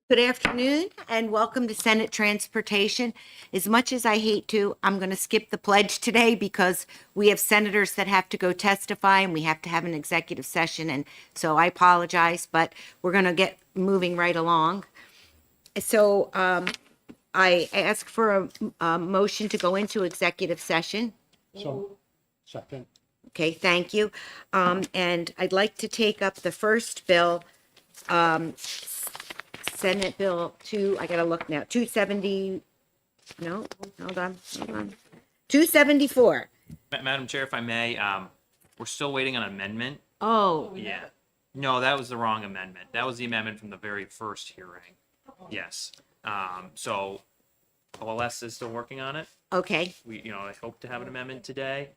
Good afternoon and welcome to Senate Transportation. As much as I hate to, I'm going to skip the pledge today because we have senators that have to go testify and we have to have an executive session. And so I apologize, but we're going to get moving right along. So I ask for a motion to go into executive session. So, second. Okay, thank you. And I'd like to take up the first bill, Senate Bill 2, I gotta look now, 270, no, hold on. 274. Madam Chair, if I may, we're still waiting on amendment. Oh, Yeah. No, that was the wrong amendment. That was the amendment from the very first hearing. Yes. So OLS is still working on it. okay, I hope to have an amendment today,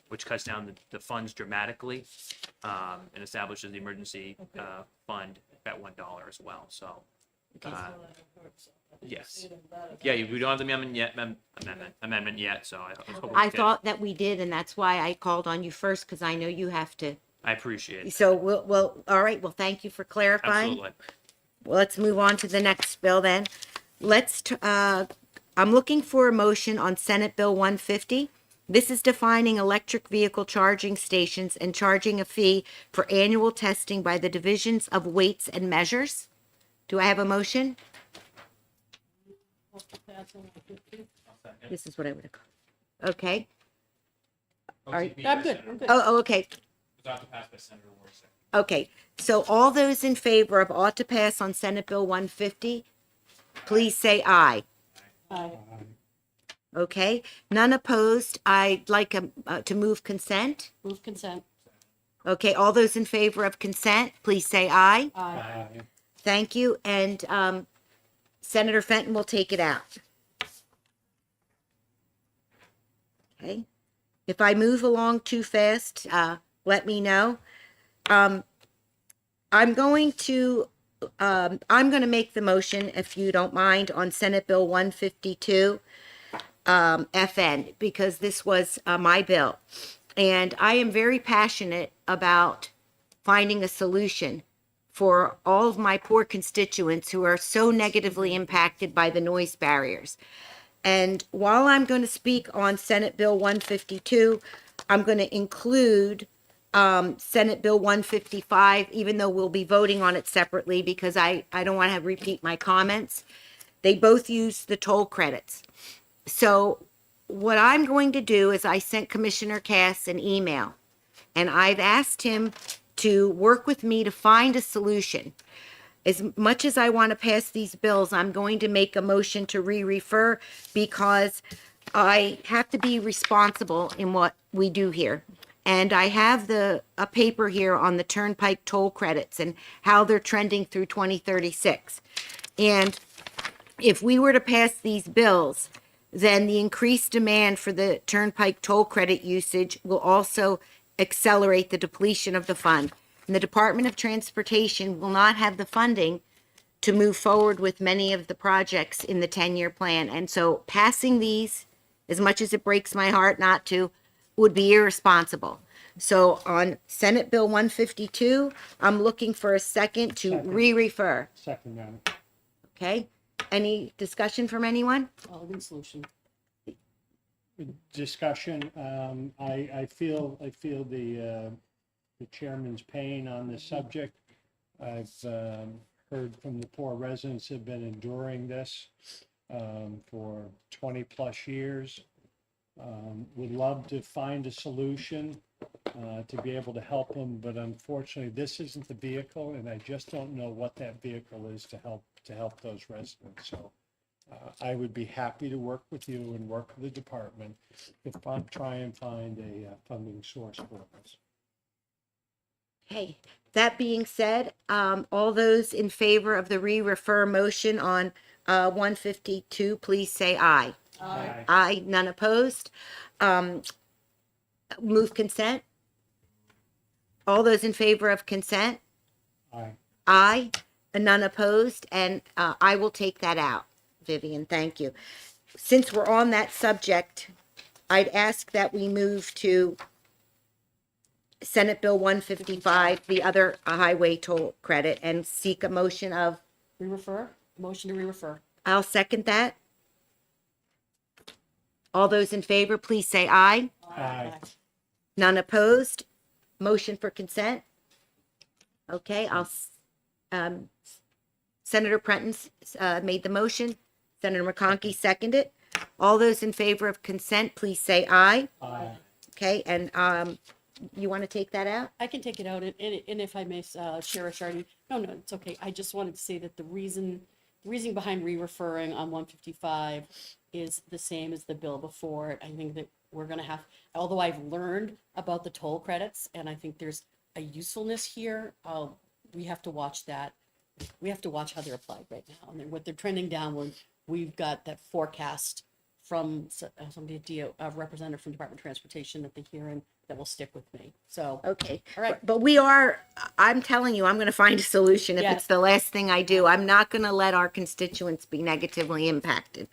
which cuts down the funds dramatically, and establishes the emergency, fund at $1 as well. So, yes. Yeah, we don't have the amendment yet, so I was hoping. I thought that we did, and that's why I called on you first, because I know you have to. I appreciate it. So all right, well, thank you for clarifying. Absolutely. Well, let's move on to the next bill then. I'm looking for a motion on Senate Bill 150. This is defining electric vehicle charging stations and charging a fee for annual testing by the Divisions of Weights and Measures. Do I have a motion? This is what I would have called. Okay. I'm good. Oh, okay. Okay, so all those in favor of ought to pass on Senate Bill 150, please say aye. Aye. Okay, none opposed. I'd like to move consent. Move consent. Okay, all those in favor of consent, please say aye. Aye. Thank you, and Senator Fenton will take it out. Okay, if I move along too fast, let me know. I'm going to make the motion, if you don't mind, on Senate Bill 152. FN, because this was my bill. And I am very passionate about finding a solution for all of my poor constituents who are so negatively impacted by the noise barriers. And while I'm going to speak on Senate Bill 152, I'm going to include Senate Bill 155, even though we'll be voting on it separately because I don't want to repeat my comments. They both use the toll credits. So what I'm going to do is I sent Commissioner Cass an email, and I've asked him to work with me to find a solution. As much as I want to pass these bills, I'm going to make a motion to re-refer because I have to be responsible in what we do here. And I have a paper here on the Turnpike toll credits and how they're trending through 2036. And if we were to pass these bills, then the increased demand for the Turnpike toll credit usage will also accelerate the depletion of the fund. And the Department of Transportation will not have the funding to move forward with many of the projects in the 10-year plan. And so passing these, as much as it breaks my heart not to, would be irresponsible. So on Senate Bill 152, I'm looking for a second to re-refer. Second, Madam. Okay? Any discussion from anyone? Elegant solution. Discussion, I feel the chairman's pain on this subject. I've heard from the poor residents who have been enduring this for 20 plus years. Would love to find a solution to be able to help them, but unfortunately, this isn't the vehicle, and I just don't know what that vehicle is to help those residents. So I would be happy to work with you and work with the department to try and find a funding source for this. Okay, that being said, all those in favor of the re-refer motion on 152, please say aye. Aye. Aye, none opposed. Move consent. All those in favor of consent? Aye. Aye, and none opposed, and I will take that out. Vivian, thank you. Since we're on that subject, I'd ask that we move to Senate Bill 155, the other highway toll credit, and seek a motion of Re-refer, motion to re-refer. I'll second that. All those in favor, please say aye. Aye. None opposed? Motion for consent? Okay, Senator Prentice made the motion. Senator McConkey seconded. All those in favor of consent, please say aye. Aye. Okay, and you want to take that out? I can take it out, and if I may, Chair Chardy, no, it's okay. I just wanted to say that the reason behind re-referring on 155 is the same as the bill before it. I think that we're gonna have, although I've learned about the toll credits, and I think there's a usefulness here, we have to watch that. We have to watch how they're applied right now, and then what they're trending downward. We've got that forecast from somebody, a representative from Department of Transportation at the hearing that will stick with me. So, Okay. all right. But I'm telling you, I'm going to find a solution if Yeah. it's the last thing I do. I'm not going to let our constituents be negatively impacted.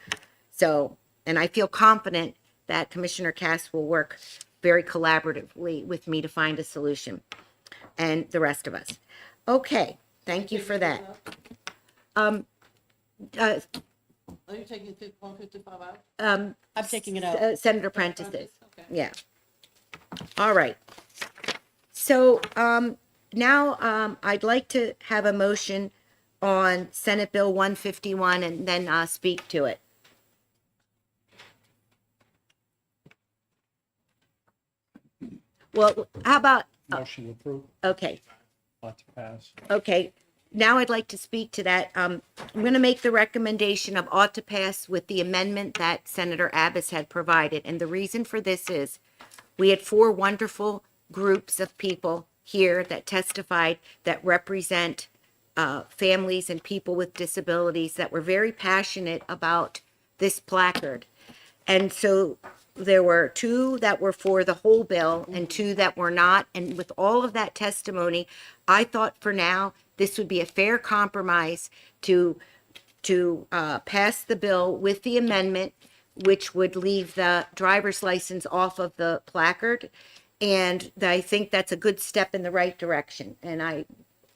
So, and I feel confident that Commissioner Cass will work very collaboratively with me to find a solution, and the rest of us. Okay, thank you for that. Uh, Are you taking 155 out? I'm taking it out. Senator Prentice is. Okay. Yeah. All right. So now I'd like to have a motion on Senate Bill 151 and then speak to it. Well, how about, Motion approved, okay, ought to pass. okay. Now I'd like to speak to that. I'm going to make the recommendation of ought to pass with the amendment that Senator Abbas had provided. And the reason for this is we had 4 wonderful groups of people here that testified that represent families and people with disabilities that were very passionate about this placard. And so there were 2 that were for the whole bill and 2 that were not. And with all of that testimony, I thought for now this would be a fair compromise to pass the bill with the amendment, which would leave the driver's license off of the placard. And I think that's a good step in the right direction. And I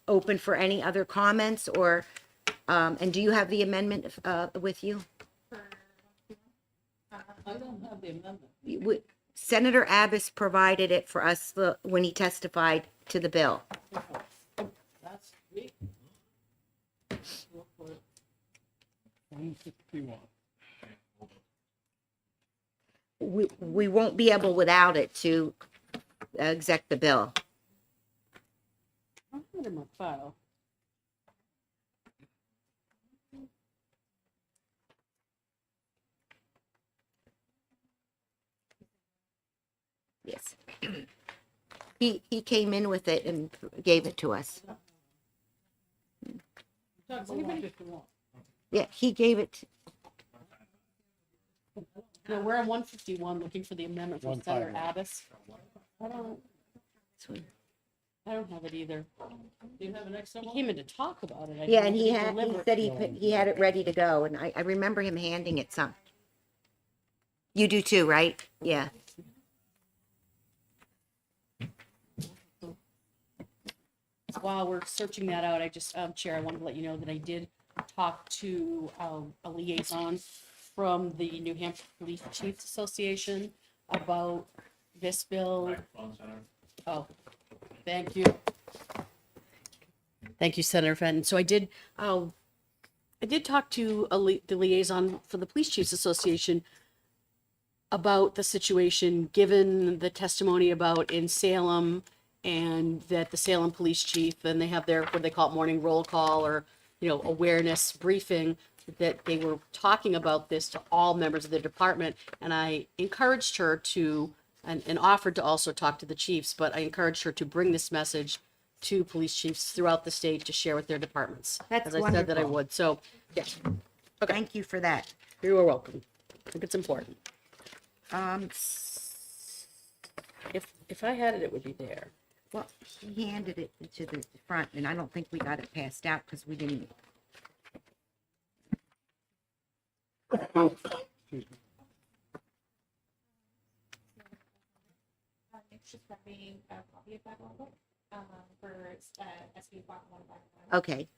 open for any other comments or, and do you have the amendment with you? I don't have the amendment. Senator Abbas provided it for us when he testified to the bill. That's me. Look for it. 151. We won't be able without it to exec the bill. I have it in my file. Yes. He came in with it and gave it to us. Talk about 151. Yeah, he gave it. No, we're on 151, looking for the amendment from Senator 151. Abbas. I don't have it either. Do you have an extra He one? came in to talk about it. I Yeah, didn't and know he that had, he delivered. said he had it ready to go, and I remember him handing it some. You do too, right? Yeah. While we're searching that out, I just, Chair, I wanted to let you know that I did talk to a liaison from the New Hampshire Police Chiefs Association about this bill. Oh, thank you. Thank you, Senator Fenton. So I did talk to the liaison for the Police Chiefs Association about the situation, given the testimony about in Salem, and that the Salem Police Chief, and they have their, what they call it, morning roll call or, awareness briefing, that they were talking about this to all members of the department. And I encouraged her to, and offered to also talk to the chiefs, but I encouraged her to bring this message to police chiefs throughout the state to share with their departments. That's As I said that I wonderful. would. So, yeah, okay, Thank you for that. you are welcome. I think it's important. Um, If I had it, it would be there. well, he handed it to the front, and I don't think we got it passed out because we didn't. Excuse me. It's just prepping a copy of that notebook for SB 151. Okay.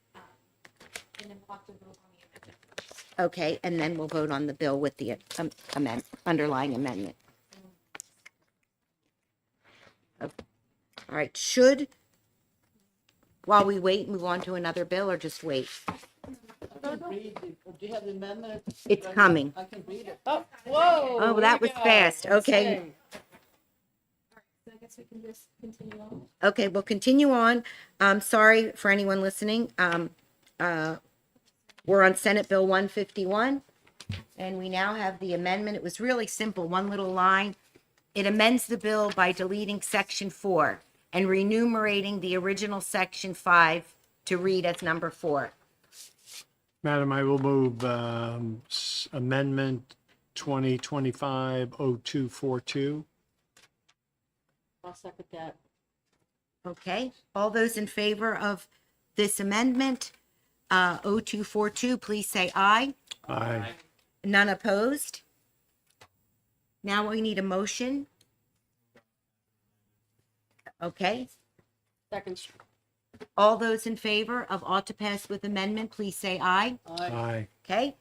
and then we'll have to vote on the amendment. Okay, and then we'll vote on the bill with the underlying amendment. Okay. All right, while we wait, move on to another bill or just wait? I can read the, do you have the amendment? It's coming. I can read it. Oh, whoa. Oh, here that we was go. fast. Okay. So I guess we can just continue on. Okay, we'll continue on. Sorry for anyone listening. We're on Senate Bill 151, and we now have the amendment. It was really simple, one little line. It amends the bill by deleting Section 4 and renumerating the original Section 5 to read as number 4. Madam, I will move Amendment 2025-0242. I'll second that. Okay, all those in favor of this amendment, 0242, please say aye. Aye. None opposed? Now we need a motion. Okay, Second. all those in favor of ought to pass with amendment, please say aye. Aye. Okay,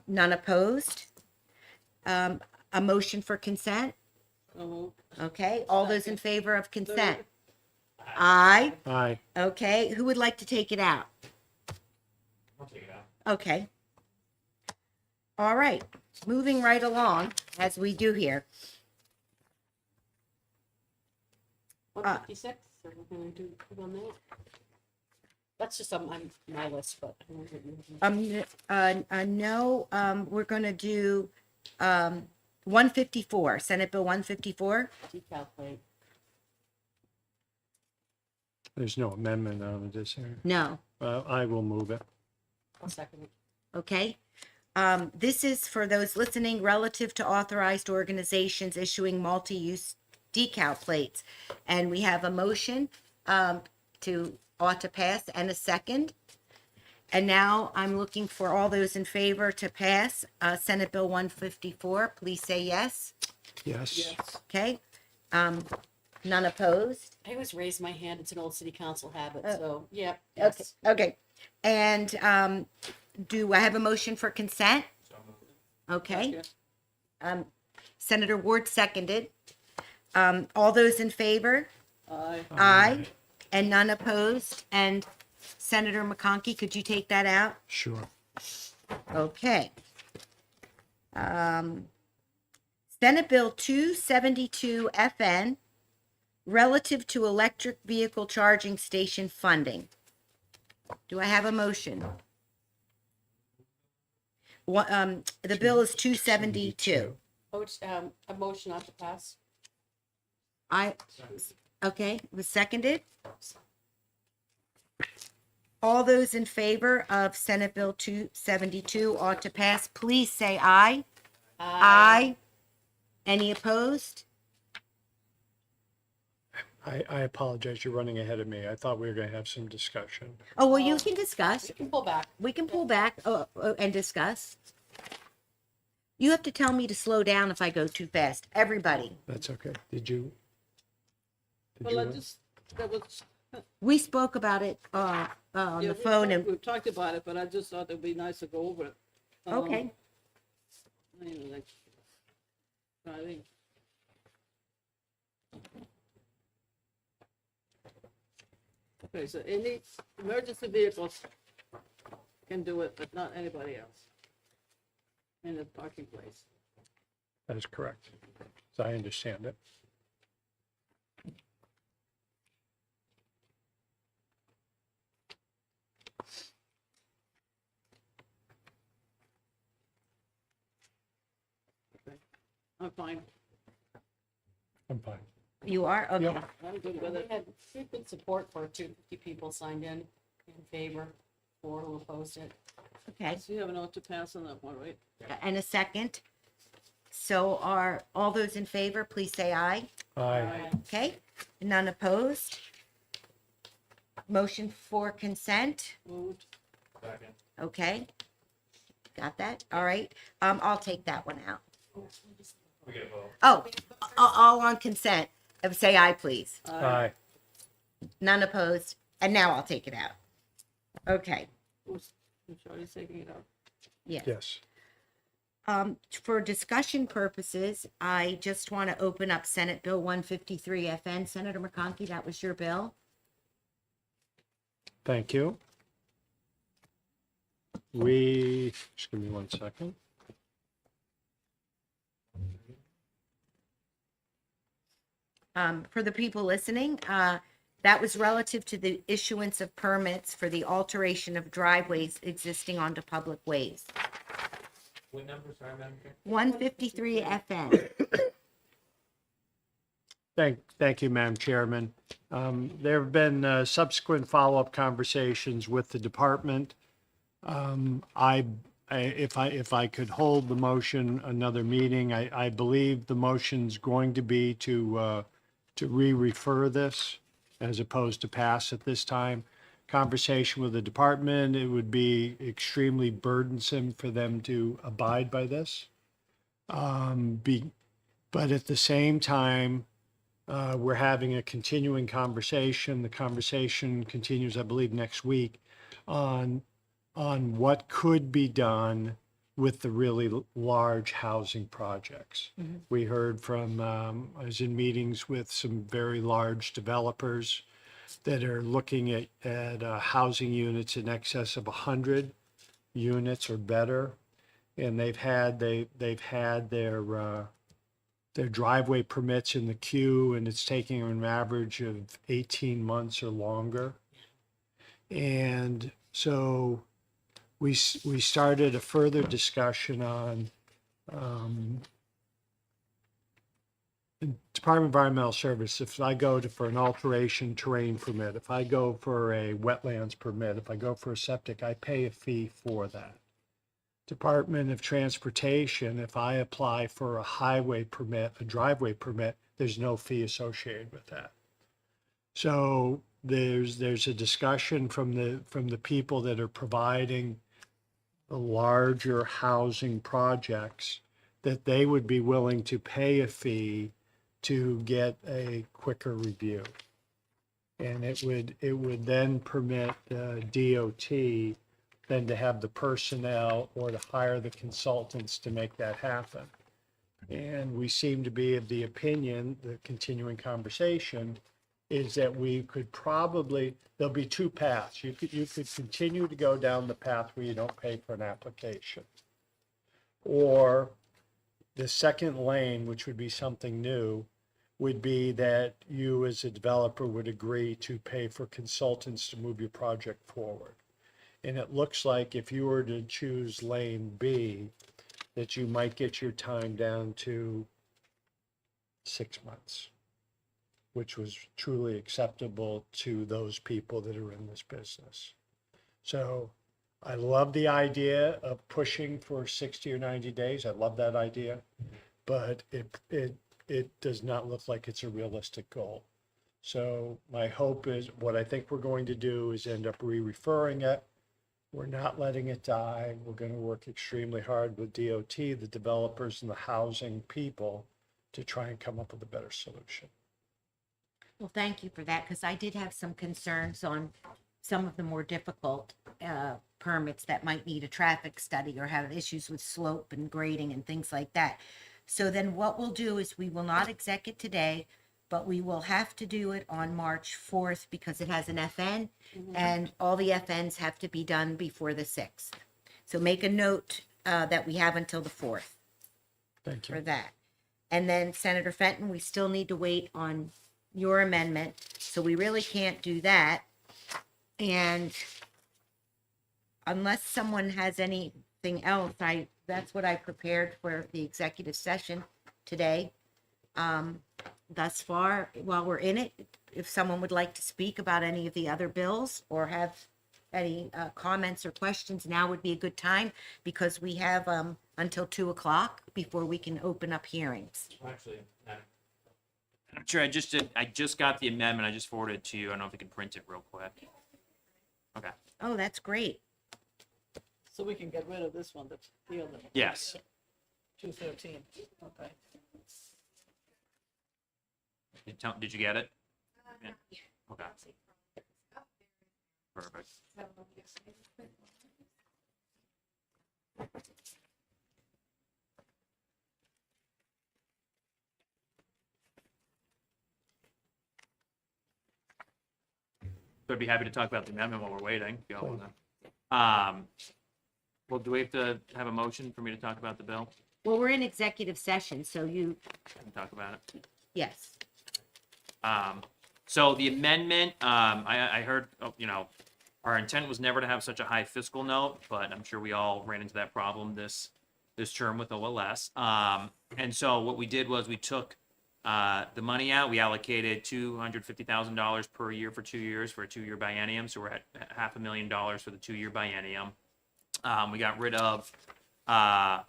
none opposed? A motion for consent? Okay, all those in favor of consent? Aye. Aye. Okay, who would like to take it out? I'll take it out. Okay. All right, moving right along, as we do here. 156, so we're gonna do put on that. That's just on my list, but. No, we're gonna do, 154, Senate Bill 154. Decal plate. There's no amendment on this here. No, I will move it. I'll second it. okay. This is for those listening relative to authorized organizations issuing multi-use decal plates. And we have a motion, to ought to pass and a second. And now I'm looking for all those in favor to pass, Senate Bill 154. Please say yes. Yes. Yes. Okay. None opposed. I always raise my hand. It's an old city council habit, Oh. so, yeah. Okay, Yes. okay. And do I have a motion for consent? Okay. Yes. Senator Ward seconded. All those in favor? Aye. Aye. And none opposed? And Senator McConkey, could you take that out? Sure. Okay. Senate Bill 272 FN, relative to electric vehicle charging station funding. Do I have a motion? The bill is 272. Oh, it's, a motion not to pass. Okay, it was seconded. All those in favor of Senate Bill 272 ought to pass, please say aye. Aye. Any opposed? I apologize. You're running ahead of me. I thought we were going to have some discussion. Oh, well, you can discuss. You can pull back. We can pull back and discuss. You have to tell me to slow down if I go too fast. Everybody. That's okay. Did you? Well, I just, that was. We spoke about it on yeah, the we phone talked- and, We've talked about it, but I just thought it'd be nice to go over it. okay. Anyway, I think. Okay, so any emergency vehicles can do it, but not anybody else in the parking place. That is correct. As I understand it. I'm fine. I'm fine. You are? Okay. Yeah. I'm good We with it. had good support for 250 people signed in favor, 4 who opposed it. Okay. So you have an ought to pass on that one, right? And a second. So are all those in favor, please say aye. Aye. Okay. None opposed? Motion for consent. Moved. Second. Okay. Got that? All right. I'll take that one out. We get a vote. Oh, all on consent. Say aye, please. Aye. None opposed. And now I'll take it out. Okay. Shorty's taking it out. Yes. Yes. For discussion purposes, I just want to open up Senate Bill 153 FN. Senator McConkey, that was your bill. Thank you. Just give me 1 second. For the people listening, that was relative to the issuance of permits for the alteration of driveways existing onto public ways. What number, sorry, Madam Chair? 153 FN. Thank you, Madam Chairman. There have been subsequent follow-up conversations with the department. If I could hold the motion another meeting, I believe the motion's going to be to re-refer this as opposed to pass at this time. Conversation with the department, it would be extremely burdensome for them to abide by this. But at the same time, we're having a continuing conversation. The conversation continues, I believe, next week on what could be done with the really large housing projects. We heard from, I was in meetings with some very large developers that are looking at housing units in excess of 100 units or better. And they've had their driveway permits in the queue, and it's taking an average of 18 months or longer. And so we started a further discussion on the Department of Environmental Service. If I go for an alteration terrain permit, if I go for a wetlands permit, if I go for a septic, I pay a fee for that. Department of Transportation, if I apply for a highway permit, a driveway permit, there's no fee associated with that. So there's a discussion from the people that are providing the larger housing projects that they would be willing to pay a fee to get a quicker review. And it would then permit DOT then to have the personnel or to hire the consultants to make that happen. And we seem to be of the opinion, the continuing conversation, is that we could probably, there'll be two paths. You could continue to go down the path where you don't pay for an application. Or the second lane, which would be something new, would be that you as a developer would agree to pay for consultants to move your project forward. And it looks like if you were to choose lane B, that you might get your time down to 6 months, which was truly acceptable to those people that are in this business. So I love the idea of pushing for 60 or 90 days. I love that idea, but it does not look like it's a realistic goal. So my hope is, what I think we're going to do is end up re-referring it. We're not letting it die. We're going to work extremely hard with DOT, the developers, and the housing people to try and come up with a better solution. Well, thank you for that, because I did have some concerns on some of the more difficult permits that might need a traffic study or have issues with slope and grading and things like that. So then what we'll do is we will not exec it today, but we will have to do it on March 4th because it has an FN, and all the FNs have to be done before the 6th. So make a note that we have until the 4th Thank for you. that. And then Senator Fenton, we still need to wait on your amendment, so we really can't do that. And unless someone has anything else, that's what I prepared for the executive session today. Thus far, while we're in it, if someone would like to speak about any of the other bills or have any comments or questions, now would be a good time, because we have until 2:00 before we can open up hearings. Actually, I'm sure I just got the amendment. I just forwarded it to you. I don't know if we can print it real quick. Okay. Oh, that's great. So we can get rid of this one, the other. Yes. 213, okay. Did you get it? Yeah. Okay. Perfect. So I'd be happy to talk about the amendment while we're waiting. if y'all Please. wanna. Well, do we have to have a motion for me to talk about the bill? Well, we're in executive session, so you, I can talk about it. yes. So the amendment, I heard, our intent was never to have such a high fiscal note, but I'm sure we all ran into that problem this term with OLS. And so what we did was we took the money out, we allocated $250,000 per year for 2 years for a 2-year biennium. So we're at $500,000 for the 2-year biennium. We got rid of the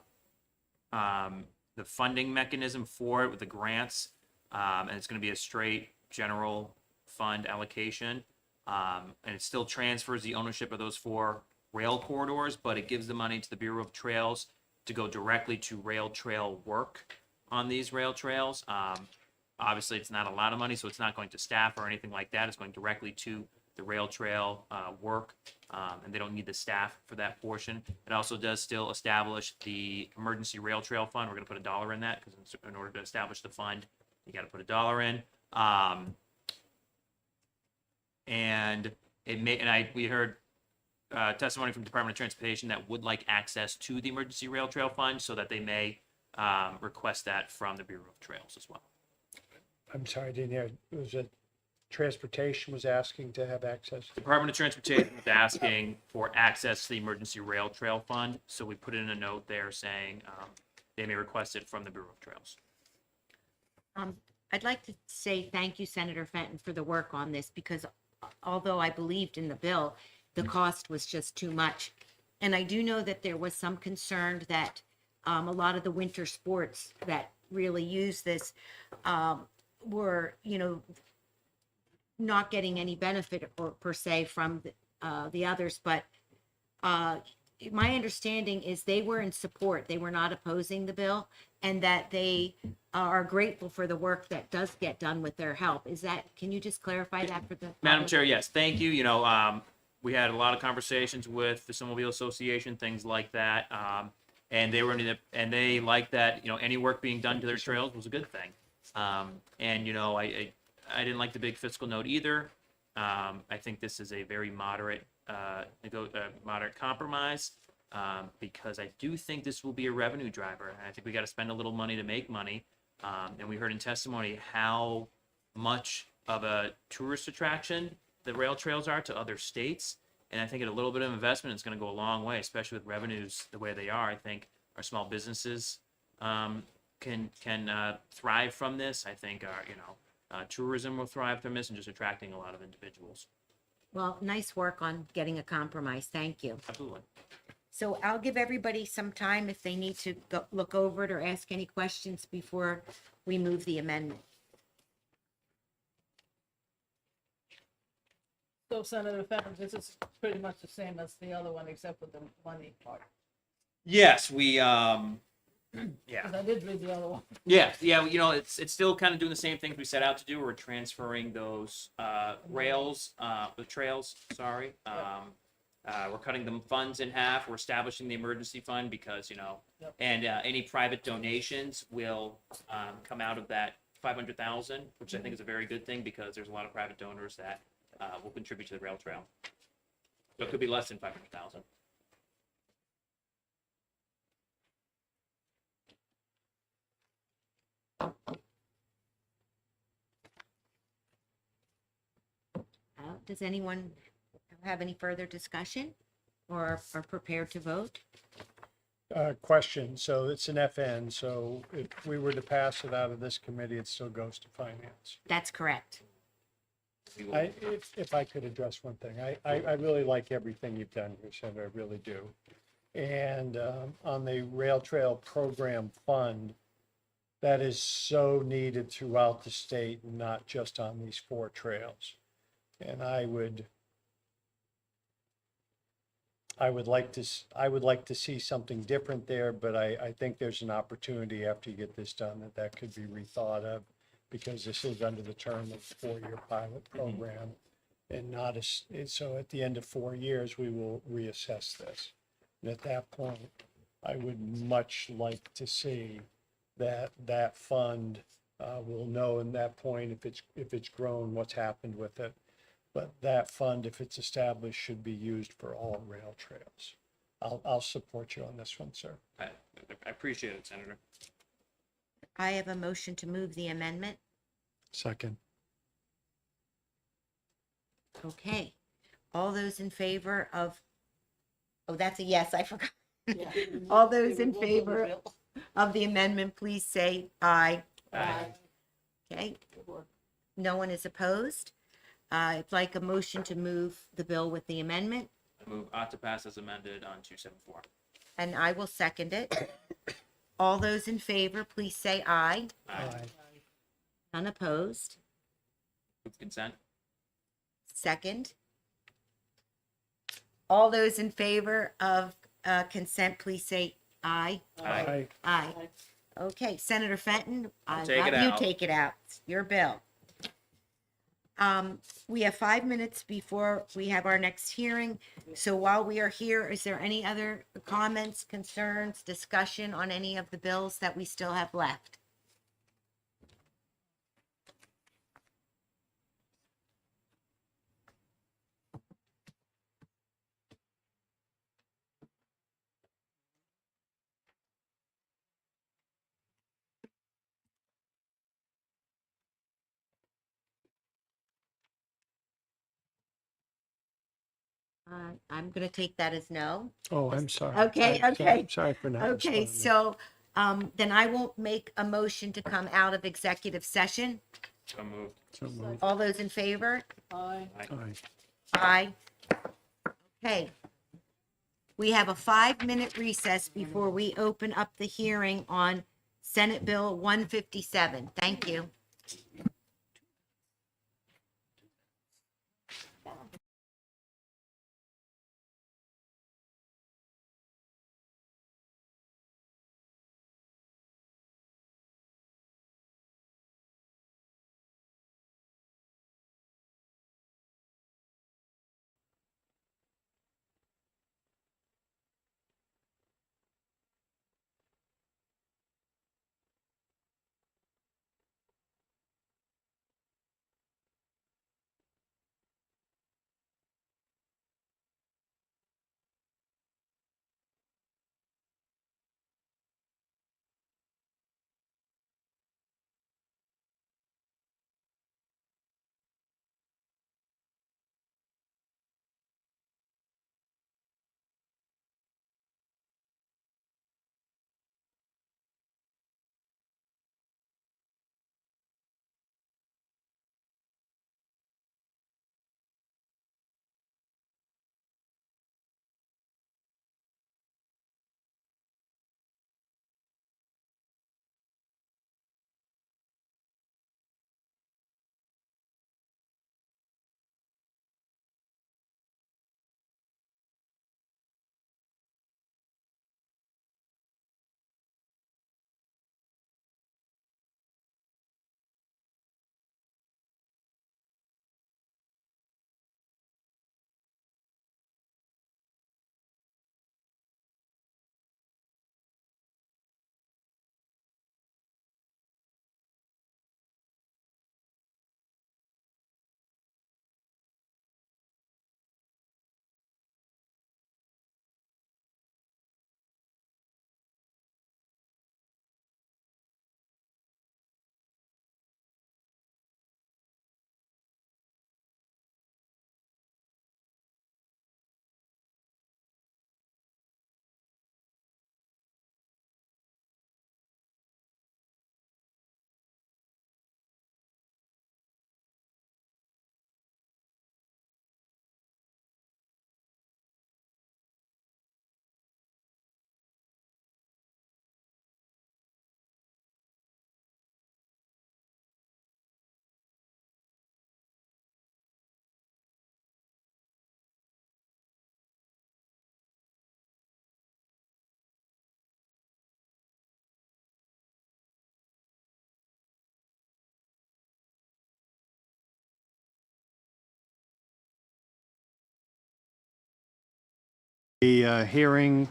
funding mechanism for it with the grants, and it's going to be a straight general fund allocation. And it still transfers the ownership of those 4 rail corridors, but it gives the money to the Bureau of Trails to go directly to rail trail work on these rail trails. Obviously, it's not a lot of money, so it's not going to staff or anything like that. It's going directly to the rail trail work, and they don't need the staff for that portion. It also does still establish the emergency rail trail fund. We're going to put $1 in that because in order to establish the fund, you got to put $1 in. And we heard testimony from Department of Transportation that would like access to the emergency rail trail fund so that they may request that from the Bureau of Trails as well. I'm sorry, I didn't hear. Was it transportation was asking to have access? Department of Transportation was asking for access to the emergency rail trail fund, so we put in a note there saying they may request it from the Bureau of Trails. I'd like to say thank you, Senator Fenton, for the work on this, because although I believed in the bill, the cost was just too much. And I do know that there was some concern that a lot of the winter sports that really use this were, not getting any benefit or per se from the others. But my understanding is they were in support. They were not opposing the bill, and that they are grateful for the work that does get done with their help. Can you just clarify that for the Madam public? Chair, yes, thank you. We had a lot of conversations with the Snowmobile Association, things like that. And they liked that, any work being done to their trails was a good thing. I didn't like the big fiscal note either. I think this is a very moderate compromise, because I do think this will be a revenue driver. And I think we got to spend a little money to make money. And we heard in testimony how much of a tourist attraction the rail trails are to other states. And I think at a little bit of investment, it's going to go a long way, especially with revenues the way they are. I think our small businesses can thrive from this. I think our tourism will thrive from this, and just attracting a lot of individuals. Well, nice work on getting a compromise. Thank you. Absolutely. So I'll give everybody some time if they need to look over it or ask any questions before we move the amendment. So Senator Fenton, this is pretty much the same as the other one, except for the money part. Yes, we. Yeah. Because I did read the other one. Yeah. It's still kind of doing the same things we set out to do. We're transferring those the trails. Sorry. We're cutting the funds in half. We're establishing the emergency fund because Yep. and any private donations will come out of that 500,000, which I think is a very good thing because there's a lot of private donors that will contribute to the rail trail. So it could be less than 500,000. Does anyone have any further discussion or are prepared to vote? Question, so it's an FN, so if we were to pass it out of this committee, it still goes to finance. That's correct. We will- If I could address one thing, I really like everything you've done here, Senator, I really do. And on the Rail Trail Program Fund, that is so needed throughout the state, not just on these 4 trails. And I would like to see something different there, but I think there's an opportunity after you get this done that could be rethought of, because this is under the term of a 4-year pilot program, and so at the end of 4 years, we will reassess this. And at that point, I would much like to see that that fund, will know in that point if it's grown, what's happened with it. But that fund, if it's established, should be used for all rail trails. I'll support you on this one, sir. I appreciate it, Senator. I have a motion to move the amendment. Second. Okay. All those in favor of, oh, that's a yes, I forgot. All those in favor of the amendment, please say aye. Aye. Okay, no one is opposed. I'd like a motion to move the bill with the amendment, I move ought to pass as amended on 274. and I will second it. All those in favor, please say aye. Aye. None opposed. Move consent. Second. All those in favor of consent, please say aye. Aye. Aye. Okay, Senator Fenton, I Take it let you out. take it out. It's your bill. We have 5 minutes before we have our next hearing. So while we are here, is there any other comments, concerns, discussion on any of the bills that we still have left? I'm gonna take that as no. Oh, I'm sorry. Okay, I'm okay. Sorry for not Okay, responding. so, then I won't make a motion to come out of executive session. So moved. So moved. All those in favor? Aye. Aye. Aye. Okay. We have a 5-minute recess before we open up the hearing on Senate Bill 157. Thank you. The hearing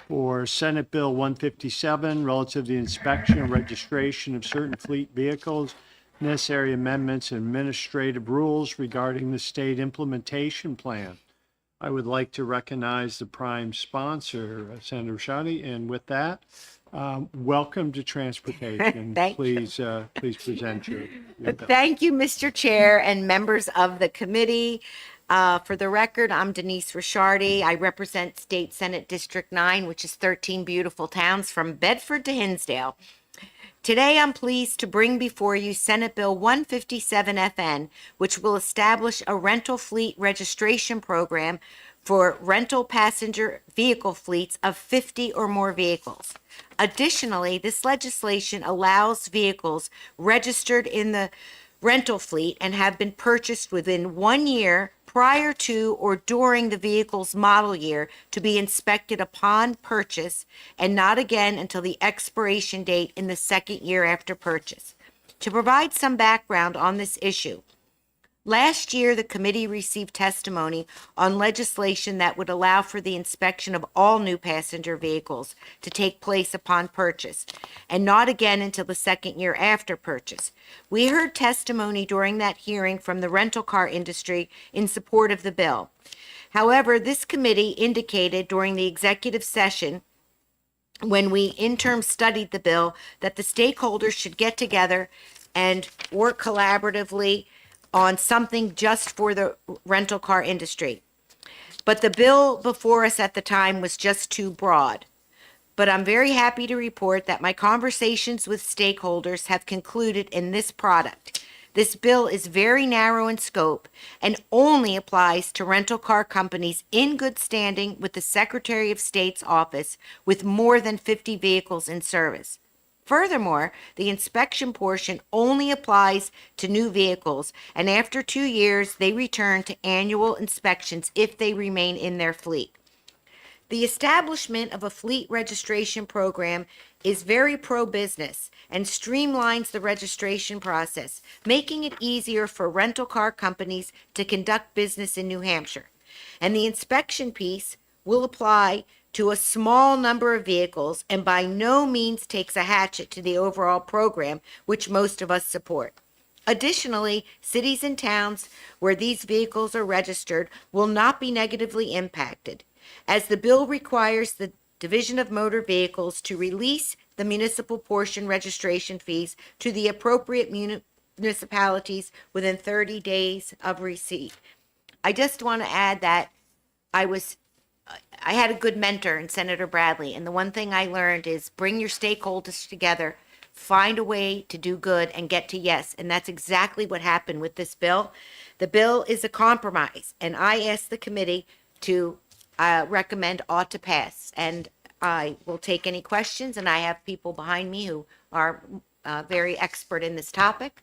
for Senate Bill 157 relative to the inspection and registration of certain fleet vehicles, necessary amendments and administrative rules regarding the state implementation plan. I would like to recognize the prime sponsor, Senator Rashadi, and with that, welcome to transportation. Thank you. Please present your bill. Thank you, Mr. Chair and members of the committee. For the record, I'm Denise Ricciardi. I represent State Senate District 9, which is 13 beautiful towns from Bedford to Hinsdale. Today, I'm pleased to bring before you Senate Bill 157 FN, which will establish a rental fleet registration program for rental passenger vehicle fleets of 50 or more vehicles. Additionally, this legislation allows vehicles registered in the rental fleet and have been purchased within 1 year prior to or during the vehicle's model year to be inspected upon purchase and not again until the expiration date in the second year after purchase. To provide some background on this issue, last year, the committee received testimony on legislation that would allow for the inspection of all new passenger vehicles to take place upon purchase, and not again until the second year after purchase. We heard testimony during that hearing from the rental car industry in support of the bill. However, this committee indicated during the executive session when we interim studied the bill that the stakeholders should get together and work collaboratively on something just for the rental car industry. But the bill before us at the time was just too broad. But I'm very happy to report that my conversations with stakeholders have concluded in this product. This bill is very narrow in scope and only applies to rental car companies in good standing with the Secretary of State's office with more than 50 vehicles in service. Furthermore, the inspection portion only applies to new vehicles, and after 2 years, they return to annual inspections if they remain in their fleet. The establishment of a fleet registration program is very pro-business and streamlines the registration process, making it easier for rental car companies to conduct business in New Hampshire. And the inspection piece will apply to a small number of vehicles and by no means takes a hatchet to the overall program, which most of us support. Additionally, cities and towns where these vehicles are registered will not be negatively impacted, as the bill requires the Division of Motor Vehicles to release the municipal portion registration fees to the appropriate municipalities within 30 days of receipt. I just want to add that I had a good mentor in Senator Bradley, and the one thing I learned is bring your stakeholders together, find a way to do good, and get to yes. And that's exactly what happened with this bill. The bill is a compromise, and I asked the committee to recommend ought to pass. And I will take any questions, and I have people behind me who are very expert in this topic.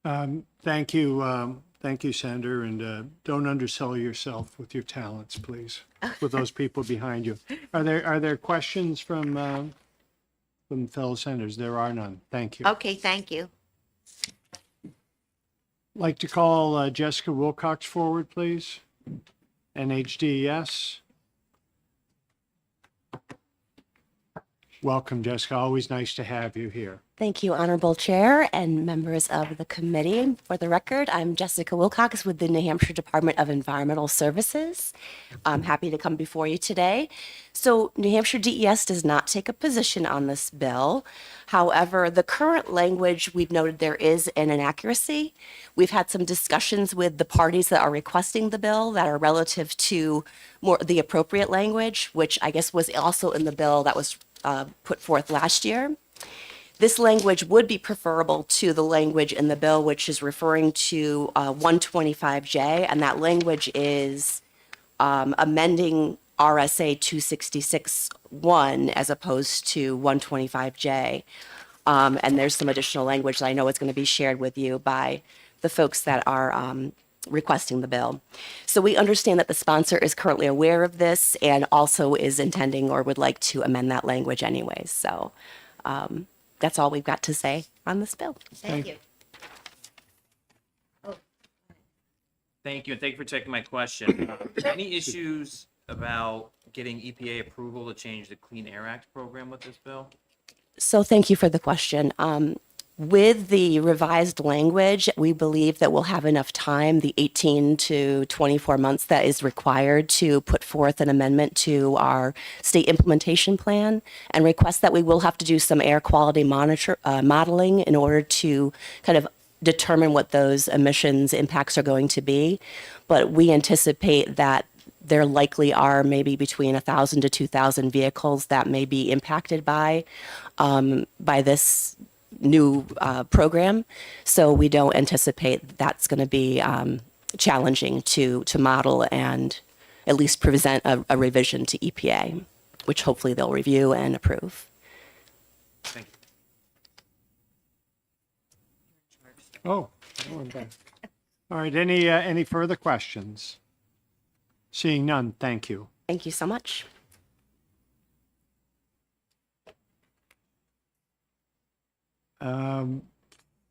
Thank you. Thank you, Senator, and don't undersell yourself with your talents, please, with those people behind you. Are there questions from fellow senators? There are none. Thank you. Okay, thank you. Like to call Jessica Wilcox forward, please. NHDES. Welcome, Jessica. Always nice to have you here. Thank you, Honorable Chair and members of the committee. For the record, I'm Jessica Wilcox with the New Hampshire Department of Environmental Services. I'm happy to come before you today. So New Hampshire DES does not take a position on this bill. However, the current language, we've noted there is an inaccuracy. We've had some discussions with the parties that are requesting the bill that are relative to more the appropriate language, which I guess was also in the bill that was put forth last year. This language would be preferable to the language in the bill, which is referring to 125J, and that language is amending RSA 266-1 as opposed to 125J. And there's some additional language that I know is going to be shared with you by the folks that are requesting the bill. So we understand that the sponsor is currently aware of this and also is intending or would like to amend that language anyways. So that's all we've got to say on this bill. Thank you. Thank you, and thank you for taking my question. Any issues about getting EPA approval to change the Clean Air Act program with this bill? So thank you for the question. With the revised language, we believe that we'll have enough time, the 18 to 24 months that is required to put forth an amendment to our state implementation plan and request that we will have to do some air quality modeling in order to kind of determine what those emissions impacts are going to be. But we anticipate that there likely are maybe between 1,000 to 2,000 vehicles that may be impacted by this new program. So we don't anticipate that's going to be challenging to model and at least present a revision to EPA, which hopefully they'll review and approve. Thank you. Oh, I'm back. All right, any further questions? Seeing none, thank you. Thank you so much.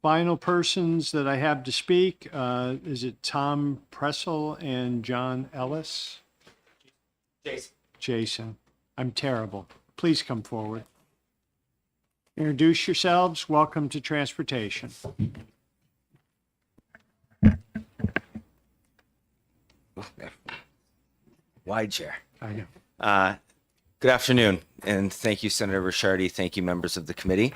Final persons that I have to speak, is it Tom Pressel and John Ellis? Jason. I'm terrible. Please come forward. Introduce yourselves. Welcome to transportation. Wide chair. I know. Good afternoon, and thank you, Senator Ricciardi. Thank you, members of the committee.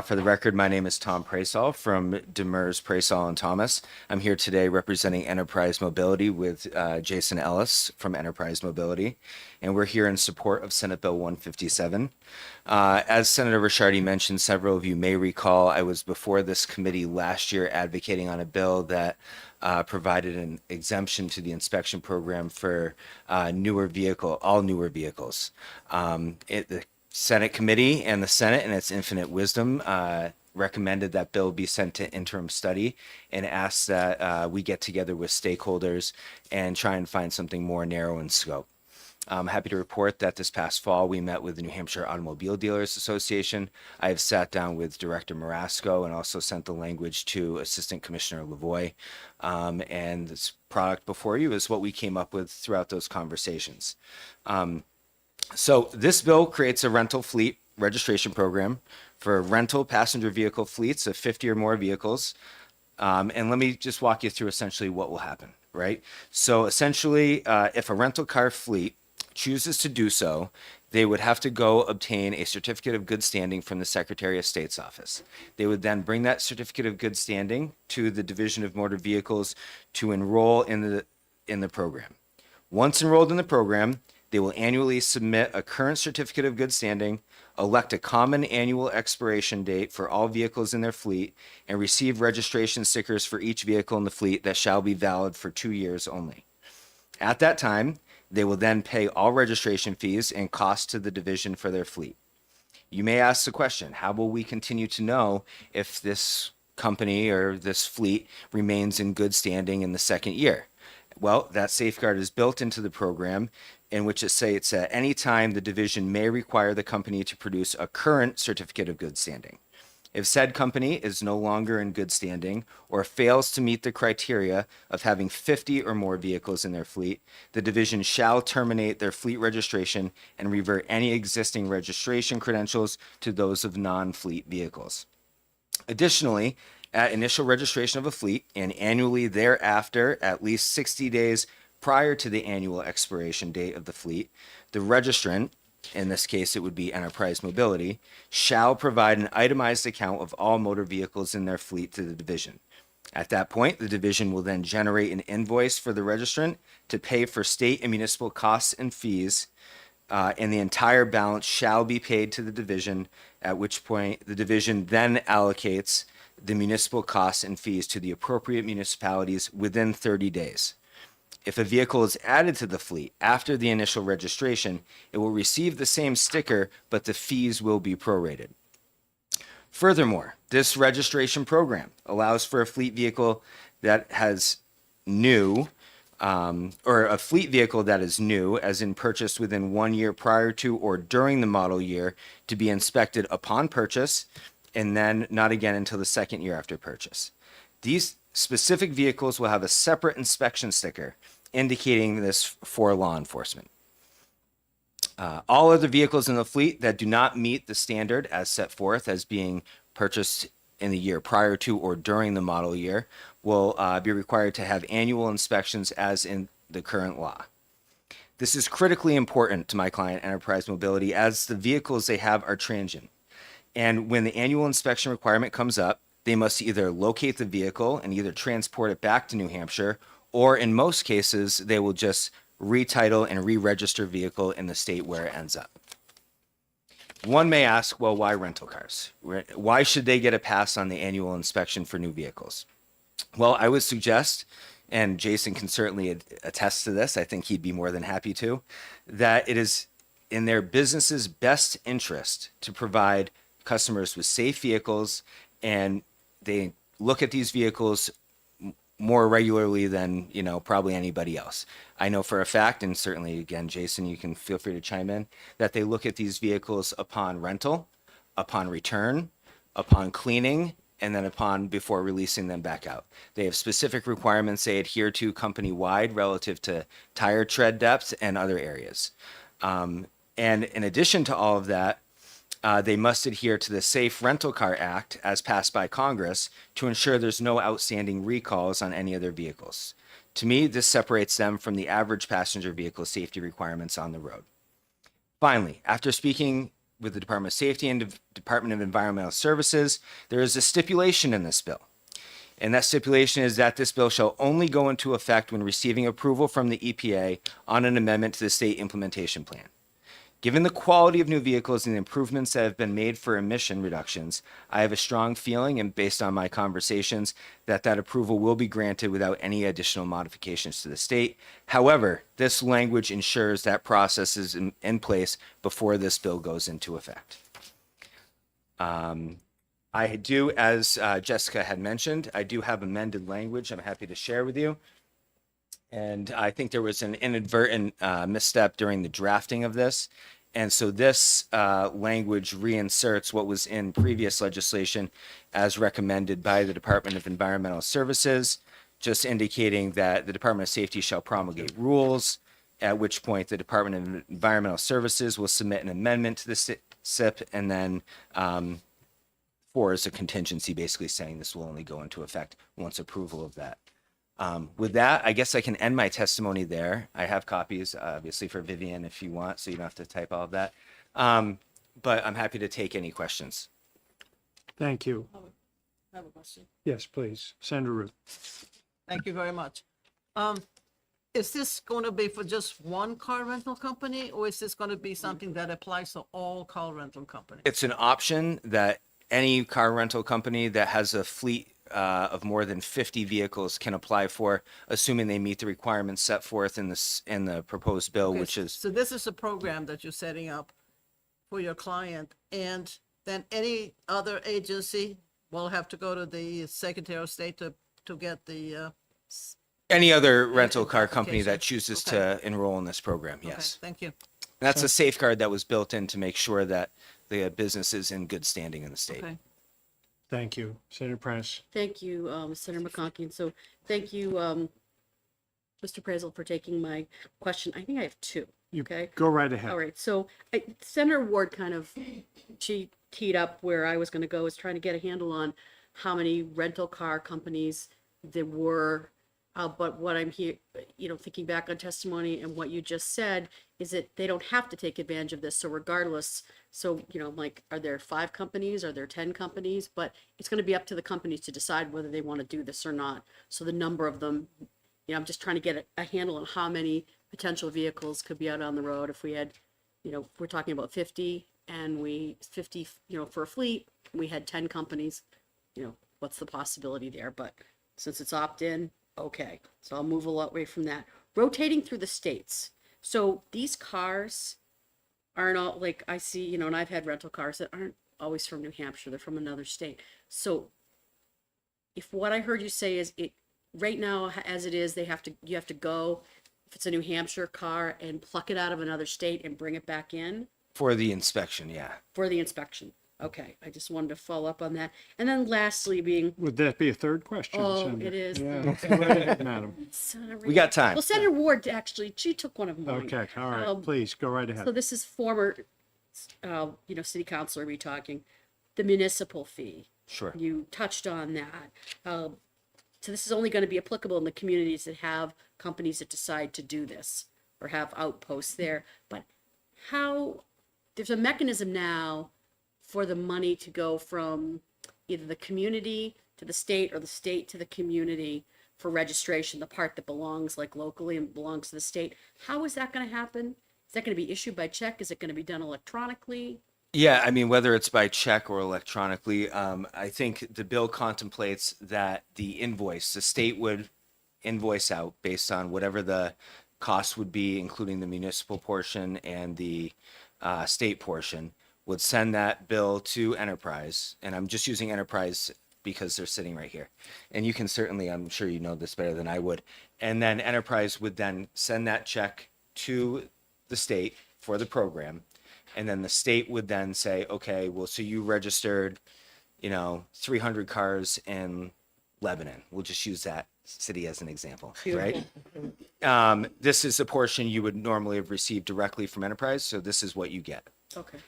For the record, my name is Tom Praisall from Demers, Praisall, and Thomas. I'm here today representing Enterprise Mobility with Jason Ellis from Enterprise Mobility, and we're here in support of Senate Bill 157. As Senator Ricciardi mentioned, several of you may recall I was before this committee last year advocating on a bill that provided an exemption to the inspection program for all newer vehicles. The Senate committee and the Senate, in its infinite wisdom, recommended that bill be sent to interim study and asked that we get together with stakeholders and try and find something more narrow in scope. I'm happy to report that this past fall, we met with the New Hampshire Automobile Dealers Association. I have sat down with Director Marasco and also sent the language to Assistant Commissioner Lavoie. And this product before you is what we came up with throughout those conversations. So this bill creates a rental fleet registration program for rental passenger vehicle fleets of 50 or more vehicles. And let me just walk you through essentially what will happen, right? So essentially, if a rental car fleet chooses to do so, they would have to go obtain a certificate of good standing from the Secretary of State's office. They would then bring that certificate of good standing to the Division of Motor Vehicles to enroll in the program. Once enrolled in the program, they will annually submit a current certificate of good standing, elect a common annual expiration date for all vehicles in their fleet, and receive registration stickers for each vehicle in the fleet that shall be valid for 2 years only. At that time, they will then pay all registration fees and costs to the division for their fleet. You may ask the question, how will we continue to know if this company or this fleet remains in good standing in the second year? Well, that safeguard is built into the program, in which it states at any time the division may require the company to produce a current certificate of good standing. If said company is no longer in good standing or fails to meet the criteria of having 50 or more vehicles in their fleet, the division shall terminate their fleet registration and revert any existing registration credentials to those of non-fleet vehicles. Additionally, at initial registration of a fleet and annually thereafter, at least 60 days prior to the annual expiration date of the fleet, the registrant, in this case it would be Enterprise Mobility, shall provide an itemized account of all motor vehicles in their fleet to the division. At that point, the division will then generate an invoice for the registrant to pay for state and municipal costs and fees, and the entire balance shall be paid to the division, at which point the division then allocates the municipal costs and fees to the appropriate municipalities within 30 days. If a vehicle is added to the fleet after the initial registration, it will receive the same sticker, but the fees will be prorated. Furthermore, this registration program allows for a fleet vehicle that has new, or a fleet vehicle that is new, as in purchased within 1 year prior to or during the model year, to be inspected upon purchase, and then not again until the second year after purchase. These specific vehicles will have a separate inspection sticker indicating this for law enforcement. All other vehicles in the fleet that do not meet the standard as set forth as being purchased in the year prior to or during the model year will be required to have annual inspections as in the current law. This is critically important to my client, Enterprise Mobility, as the vehicles they have are transient. And when the annual inspection requirement comes up, they must either locate the vehicle and either transport it back to New Hampshire, or in most cases, they will just retitle and re-register vehicle in the state where it ends up. One may ask, well, why rental cars? Why should they get a pass on the annual inspection for new vehicles? Well, I would suggest, and Jason can certainly attest to this, I think he'd be more than happy to, that it is in their business's best interest to provide customers with safe vehicles, and they look at these vehicles more regularly than, you know, probably anybody else. I know for a fact, and certainly again, Jason, you can feel free to chime in, that they look at these vehicles upon rental, upon return, upon cleaning, and then upon before releasing them back out. They have specific requirements they adhere to company-wide relative to tire tread depth and other areas. And in addition to all of that, they must adhere to the Safe Rental Car Act as passed by Congress to ensure there's no outstanding recalls on any of their vehicles. To me, this separates them from the average passenger vehicle safety requirements on the road. Finally, after speaking with the Department of Safety and Department of Environmental Services, there is a stipulation in this bill. And that stipulation is that this bill shall only go into effect when receiving approval from the EPA on an amendment to the state implementation plan. Given the quality of new vehicles and the improvements that have been made for emission reductions, I have a strong feeling, and based on my conversations, that approval will be granted without any additional modifications to the state. However, this language ensures that process is in place before this bill goes into effect. I do, as Jessica had mentioned, I do have amended language I'm happy to share with you. And I think there was an inadvertent misstep during the drafting of this. And so this language reinserts what was in previous legislation as recommended by the Department of Environmental Services, just indicating that the Department of Safety shall promulgate rules, at which point the Department of Environmental Services will submit an amendment to the SIP, and then 4 is a contingency, basically saying this will only go into effect once approval of that. With that, I guess I can end my testimony there. I have copies, obviously, for Vivian if you want, so you don't have to type all of that. But I'm happy to take any questions. Thank you. I have a question. Yes, please. Senator Root. Thank you very much. Is this going to be for just one car rental company, or is this going to be something that applies to all car rental companies? It's an option that any car rental company that has a fleet of more than 50 vehicles can apply for, assuming they meet the requirements set forth in the proposed bill, Okay, which is So this is a program that you're setting up for your client, and then any other agency will have to go to the Secretary of State to get the, any other rental car company that application. chooses Okay. to enroll in this program. okay, Yes. thank you. And that's a safeguard that was built in to make sure that the business is in good standing in the state. Okay. Thank you. Senator Press. Thank you, Senator McConkey. And so thank you, Mr. Prazel, for taking my question. I think I have 2. You Okay. go right ahead. All right. So Senator Ward kind of, she teed up where I was going to go, is trying to get a handle on how many rental car companies there were. But what I'm here, thinking back on testimony and what you just said is that they don't have to take advantage of this. So regardless, I'm like, are there 5 companies? Are there 10 companies? But it's going to be up to the companies to decide whether they want to do this or not. So the number of them, I'm just trying to get a handle on how many potential vehicles could be out on the road. If we had, if we're talking about 50 and 50, for a fleet, we had 10 companies, what's the possibility there? But since it's opt-in, okay. So I'll move a lot away from that. Rotating through the states. So these cars aren't all, like I see, and I've had rental cars that aren't always from New Hampshire, they're from another state. So if what I heard you say is it right now as it is, you have to go, if it's a New Hampshire car, and pluck it out of another state and bring it back in For the inspection, yeah. for the inspection. Okay, I just wanted to follow up on that. And then lastly, being Would that be a third question? Oh, Senator? it is. Yeah, go right ahead, madam. Senator We got time. Well, Senator Ward actually, she took one of mine. Okay, all right, Um, please, go right So ahead. this is former, city councilor be talking, the municipal fee. Sure. You touched on that. So this is only going to be applicable in the communities that have companies that decide to do this or have outposts there. But how, there's a mechanism now for the money to go from either the community to the state or the state to the community for registration, the part that belongs like locally and belongs to the state. How is that going to happen? Is that going to be issued by check? Is it going to be done electronically? Yeah, I mean, whether it's by check or electronically, I think the bill contemplates that the invoice, the state would invoice out based on whatever the cost would be, including the municipal portion and the state portion, would send that bill to Enterprise. And I'm just using Enterprise because they're sitting right here. And you can certainly, I'm sure you know this better than I would. And then Enterprise would then send that check to the state for the program. And then the state would then say, okay, well, so you registered, 300 cars in Lebanon. We'll just use that city as an example, right? This is a portion you would normally have received directly from Enterprise. So this is what you get. Okay.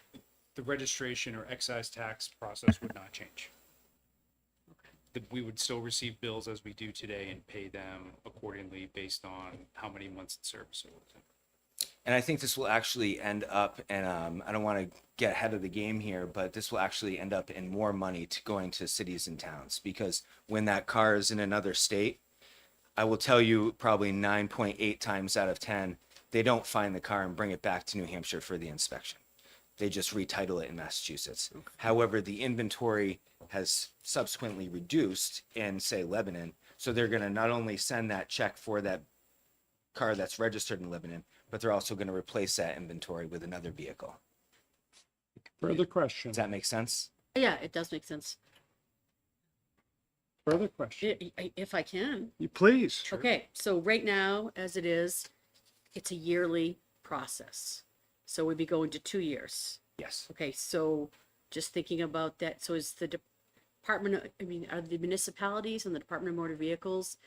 The registration or excise tax process would not change. We would still receive bills as we do today and pay them accordingly based on how many months in service it was. And I think this will actually end up, and I don't want to get ahead of the game here, but this will actually end up in more money to going to cities and towns, because when that car is in another state, I will tell you probably 9.8 times out of 10, they don't find the car and bring it back to New Hampshire for the inspection. They just retitle it in Massachusetts. However, the inventory has subsequently reduced in, say, Lebanon. So they're going to not only send that check for that car that's registered in Lebanon, but they're also going to replace that inventory with another vehicle. Further question, Does that make sense? Yeah, it does make sense. further question. If I can. Please. Okay, so right now, as it is, it's a yearly process. So we'd be going to 2 years. Yes. Okay, so just thinking about that, so is the are the municipalities and the Department of Motor Vehicles,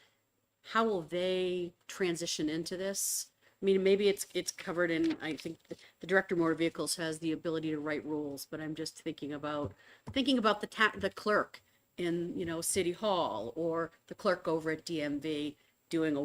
how will they transition into this? I mean, maybe it's covered in, I think the Director of Motor Vehicles has the ability to write rules, but I'm just thinking about the clerk in, City Hall, or the clerk over at DMV doing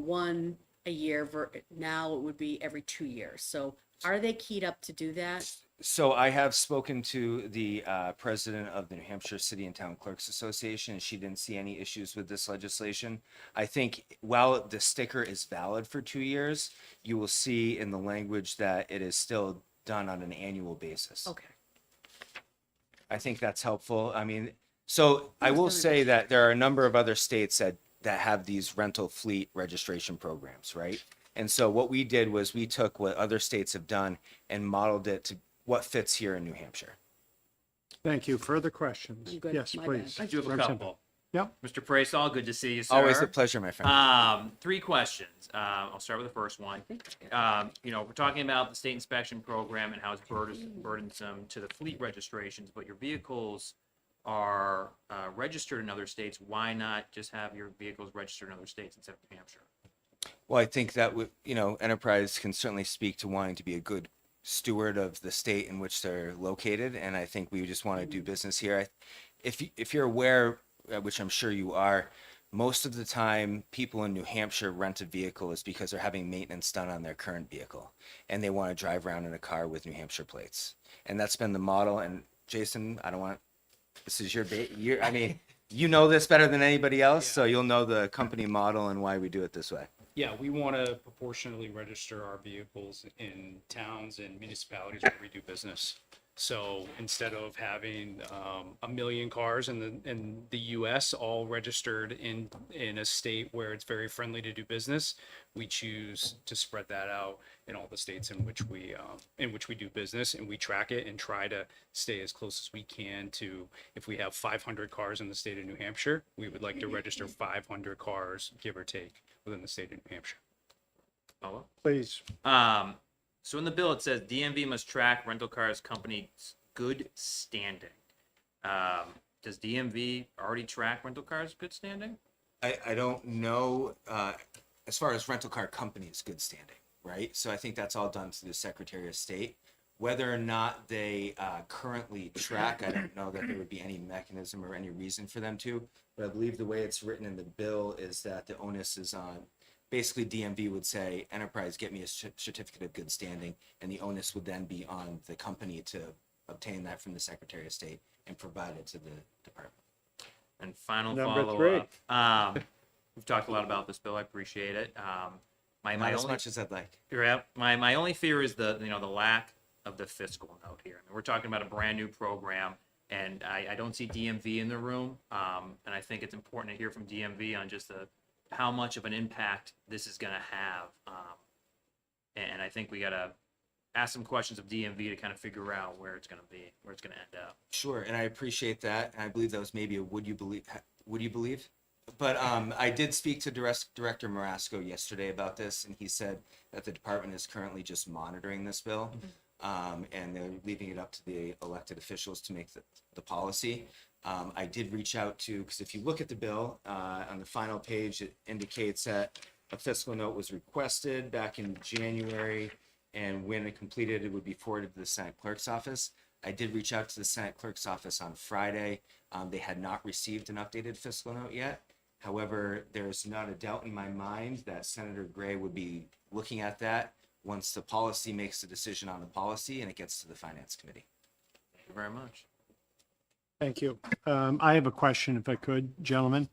a year, now it would be every 2 years. So are they keyed up to do that? So I have spoken to the president of the New Hampshire City and Town Clerks Association, and she didn't see any issues with this legislation. I think while the sticker is valid for 2 years, you will see in the language that it is still done on an annual basis. Okay. I think that's helpful. I mean, so I will say that there are a number of other states that have these rental fleet registration programs, right? And so what we did was we took what other states have done and modeled it to what fits here in New Hampshire. Thank you. Further questions? You good? Yes, My please. bad. I do have a Representative. couple. Yep. Mr. Praisall, good to see you, sir. Always a pleasure, my friend. 3 questions. I'll start with the first one. We're talking about the state inspection program and how it's burdensome to the fleet registrations, but your vehicles are registered in other states. Why not just have your vehicles registered in other states instead of New Hampshire? Well, I think that would, Enterprise can certainly speak to wanting to be a good steward of the state in which they're located, and I think we just want to do business here. If you're aware, which I'm sure you are, most of the time people in New Hampshire rent a vehicle is because they're having maintenance done on their current vehicle, and they want to drive around in a car with New Hampshire plates, and that's been the model. And Jason, this is your you know this better than anybody else, so you'll know the company model and why we do it this way. Yeah, we want to proportionally register our vehicles in towns and municipalities where we do business. So instead of having 1 million cars in the U.S. all registered in a state where it's very friendly to do business, we choose to spread that out in all the states in which we do business, and we track it and try to stay as close as we can to. If we have 500 cars in the state of New Hampshire, we would like to register 500 cars, give or take, within the state of New Hampshire. Follow? Please. So in the bill, it says DMV must track rental cars company's good standing. Does DMV already track rental cars good standing? I don't know, as far as rental car companies, good standing, right? So I think that's all done through the Secretary of State. Whether or not they currently track, I don't know that there would be any mechanism or any reason for them to. But I believe the way it's written in the bill is that the onus is on, basically DMV would say, Enterprise, get me a certificate of good standing, and the onus would then be on the company to obtain that from the Secretary of State and provide it to the department. And final Number follow up. We've talked a lot about this bill. I appreciate it. My Not as only much as I'd like. my only fear is the lack of the fiscal note here. I mean, we're talking about a brand new program, and I don't see DMV in the room. And I think it's important to hear from DMV on just how much of an impact this is going to have. And I think we got to ask some questions of DMV to kind of figure out where it's going to be, where it's going to end up. Sure, and I appreciate that. And I believe that was maybe a would you believe? But I did speak to Director Marasco yesterday about this, and he said that the department is currently just monitoring this bill, and they're leaving it up to the elected officials to make the policy. I did reach out to, because if you look at the bill, on the final page, it indicates that a fiscal note was requested back in January, and when it completed, it would be forwarded to the Senate Clerk's office. I did reach out to the Senate Clerk's office on Friday. They had not received an updated fiscal note yet. However, there's not a doubt in my mind that Senator Gray would be looking at that once the policy makes a decision on the policy and it gets to the Finance Committee. Thank you very much. Thank you. I have a question, if I could, gentlemen.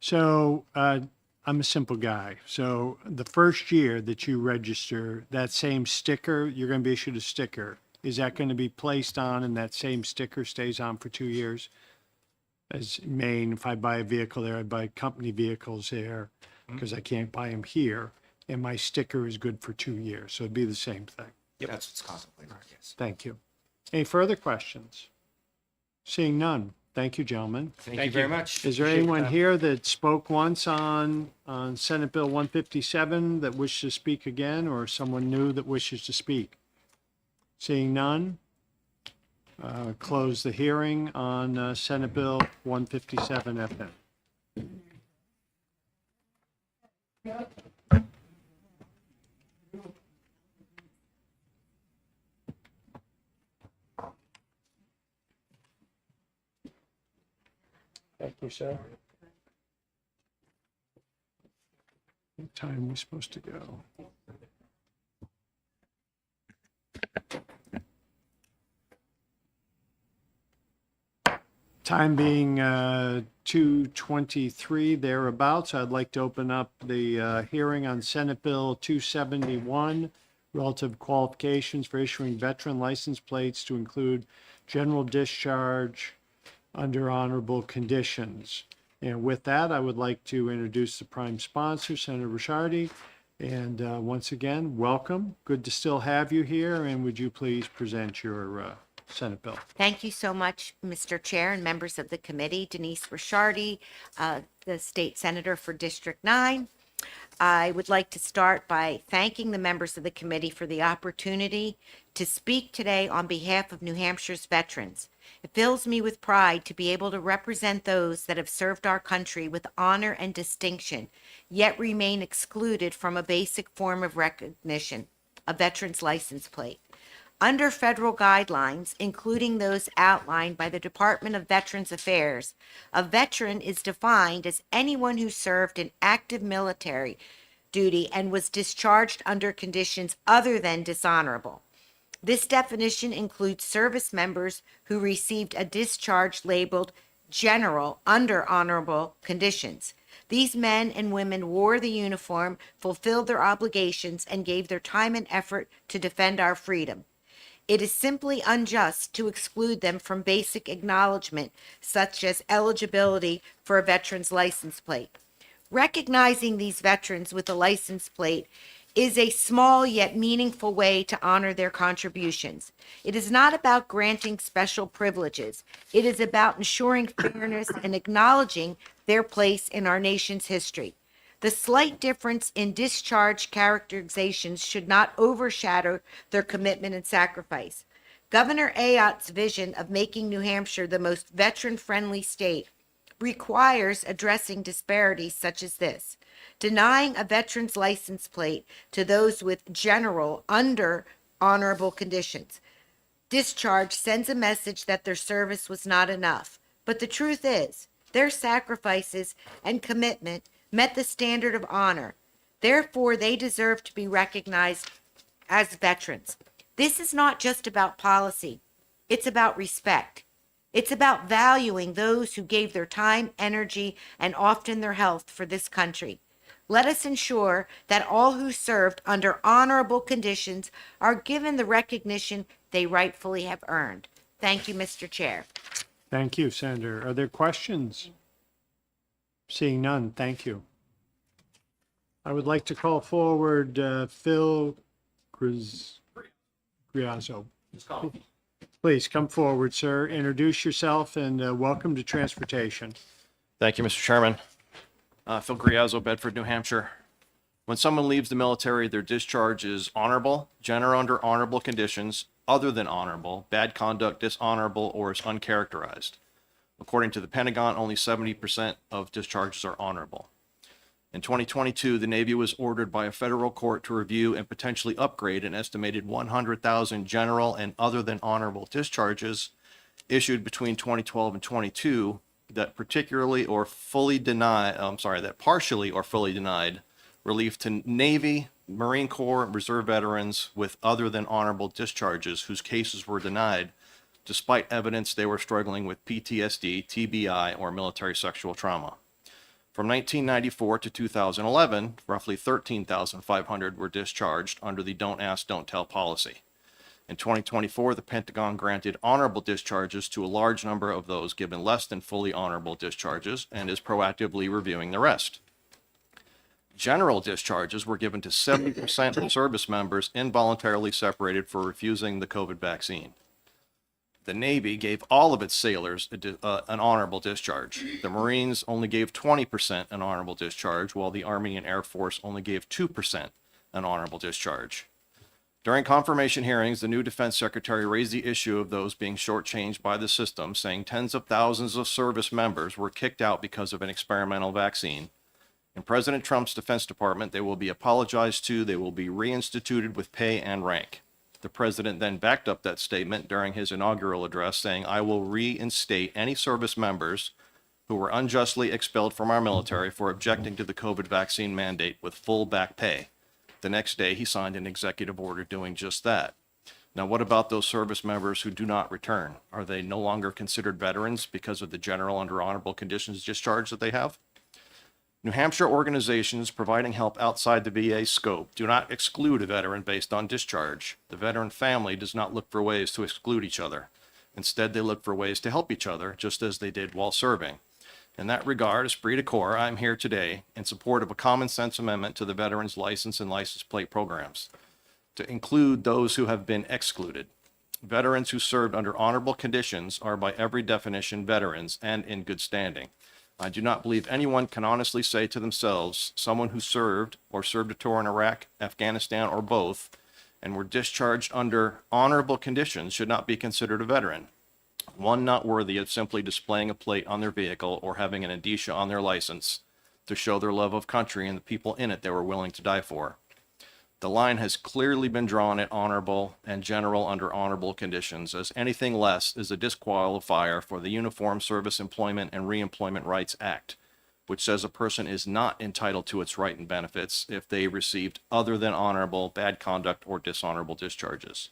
So I'm a simple guy. So the first year that you register, that same sticker, you're going to be issued a sticker. Is that going to be placed on and that same sticker stays on for 2 years? As Maine, if I buy a vehicle there, I buy company vehicles there because I can't buy them here. And my sticker is good for 2 years. So it'd be the same thing. That's what's contemplated, yes. Thank you. Any further questions? Seeing none. Thank you, gentlemen. Thank you very much. Is there Appreciate anyone that. here that spoke once on Senate Bill 157 that wishes to speak again, or someone new that wishes to speak? Seeing none, close the hearing on Senate Bill 157 FM. Thank you, sir. What time are we supposed to go? Time being 2:23 thereabouts, I'd like to open up the hearing on Senate Bill 271, relative qualifications for issuing veteran license plates to include general discharge under honorable conditions. And with that, I would like to introduce the prime sponsor, Senator Ricciardi. And once again, welcome. Good to still have you here. And would you please present your Senate bill? Thank you so much, Mr. Chair and members of the committee. Denise Ricciardi, the state senator for District 9. I would like to start by thanking the members of the committee for the opportunity to speak today on behalf of New Hampshire's veterans. It fills me with pride to be able to represent those that have served our country with honor and distinction, yet remain excluded from a basic form of recognition, a veteran's license plate. Under federal guidelines, including those outlined by the Department of Veterans Affairs, a veteran is defined as anyone who served in active military duty and was discharged under conditions other than dishonorable. This definition includes service members who received a discharge labeled general under honorable conditions. These men and women wore the uniform, fulfilled their obligations, and gave their time and effort to defend our freedom. It is simply unjust to exclude them from basic acknowledgement, such as eligibility for a veteran's license plate. Recognizing these veterans with a license plate is a small yet meaningful way to honor their contributions. It is not about granting special privileges. It is about ensuring fairness and acknowledging their place in our nation's history. The slight difference in discharge characterizations should not overshadow their commitment and sacrifice. Governor Ayotte's vision of making New Hampshire the most veteran-friendly state requires addressing disparities such as this. Denying a veteran's license plate to those with general under honorable conditions. Discharge sends a message that their service was not enough. But the truth is, their sacrifices and commitment met the standard of honor. Therefore, they deserve to be recognized as veterans. This is not just about policy. It's about respect. It's about valuing those who gave their time, energy, and often their health for this country. Let us ensure that all who served under honorable conditions are given the recognition they rightfully have earned. Thank you, Mr. Chair. Thank you, Senator. Are there questions? Seeing none, thank you. I would like to call forward Phil Griazzo. Please come forward, sir. Introduce yourself and welcome to Transportation. Thank you, Mr. Chairman. Phil Griazzo, Bedford, New Hampshire. When someone leaves the military, their discharge is honorable, general under honorable conditions, other than honorable, bad conduct, dishonorable, or is uncharacterized. According to the Pentagon, only 70% of discharges are honorable. In 2022, the Navy was ordered by a federal court to review and potentially upgrade an estimated 100,000 general and other than honorable discharges issued between 2012 and 22 that partially or fully denied relief to Navy, Marine Corps, Reserve veterans with other than honorable discharges whose cases were denied despite evidence they were struggling with PTSD, TBI, or military sexual trauma. From 1994 to 2011, roughly 13,500 were discharged under the Don't Ask, Don't Tell policy. In 2024, the Pentagon granted honorable discharges to a large number of those given less than fully honorable discharges and is proactively reviewing the rest. General discharges were given to 70% of service members involuntarily separated for refusing the COVID vaccine. The Navy gave all of its sailors an honorable discharge. The Marines only gave 20% an honorable discharge, while the Army and Air Force only gave 2% an honorable discharge. During confirmation hearings, the new Defense Secretary raised the issue of those being shortchanged by the system, saying tens of thousands of service members were kicked out because of an experimental vaccine. In President Trump's Defense Department, they will be apologized to, they will be reinstituted with pay and rank. The president then backed up that statement during his inaugural address, saying, "I will reinstate any service members who were unjustly expelled from our military for objecting to the COVID vaccine mandate with full back pay." The next day, he signed an executive order doing just that. Now, what about those service members who do not return? Are they no longer considered veterans because of the general under honorable conditions discharge that they have? New Hampshire organizations providing help outside the VA scope do not exclude a veteran based on discharge. The veteran family does not look for ways to exclude each other. Instead, they look for ways to help each other, just as they did while serving. In that regard, esprit de corps, I'm here today in support of a common sense amendment to the Veterans License and License Plate programs to include those who have been excluded. Veterans who served under honorable conditions are by every definition veterans and in good standing. I do not believe anyone can honestly say to themselves, someone who served or served a tour in Iraq, Afghanistan, or both, and were discharged under honorable conditions should not be considered a veteran. One not worthy of simply displaying a plate on their vehicle or having an indicia on their license to show their love of country and the people in it they were willing to die for. The line has clearly been drawn at honorable and general under honorable conditions, as anything less is a disqualifier for the Uniform Service Employment and Reemployment Rights Act, which says a person is not entitled to its right and benefits if they received other than honorable, bad conduct, or dishonorable discharges.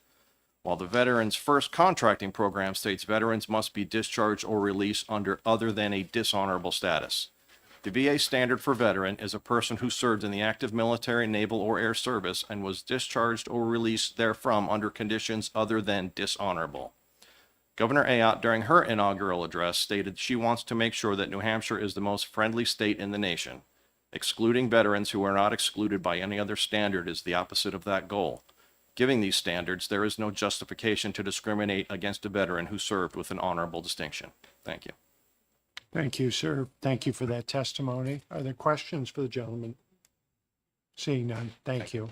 While the Veterans First Contracting Program states veterans must be discharged or released under other than a dishonorable status. The VA standard for veteran is a person who served in the active military, naval, or air service and was discharged or released therefrom under conditions other than dishonorable. Governor Ayotte, during her inaugural address, stated she wants to make sure that New Hampshire is the most friendly state in the nation. Excluding veterans who are not excluded by any other standard is the opposite of that goal. Given these standards, there is no justification to discriminate against a veteran who served with an honorable distinction. Thank you. Thank you, sir. Thank you for that testimony. Are there questions for the gentleman? Seeing none, thank you.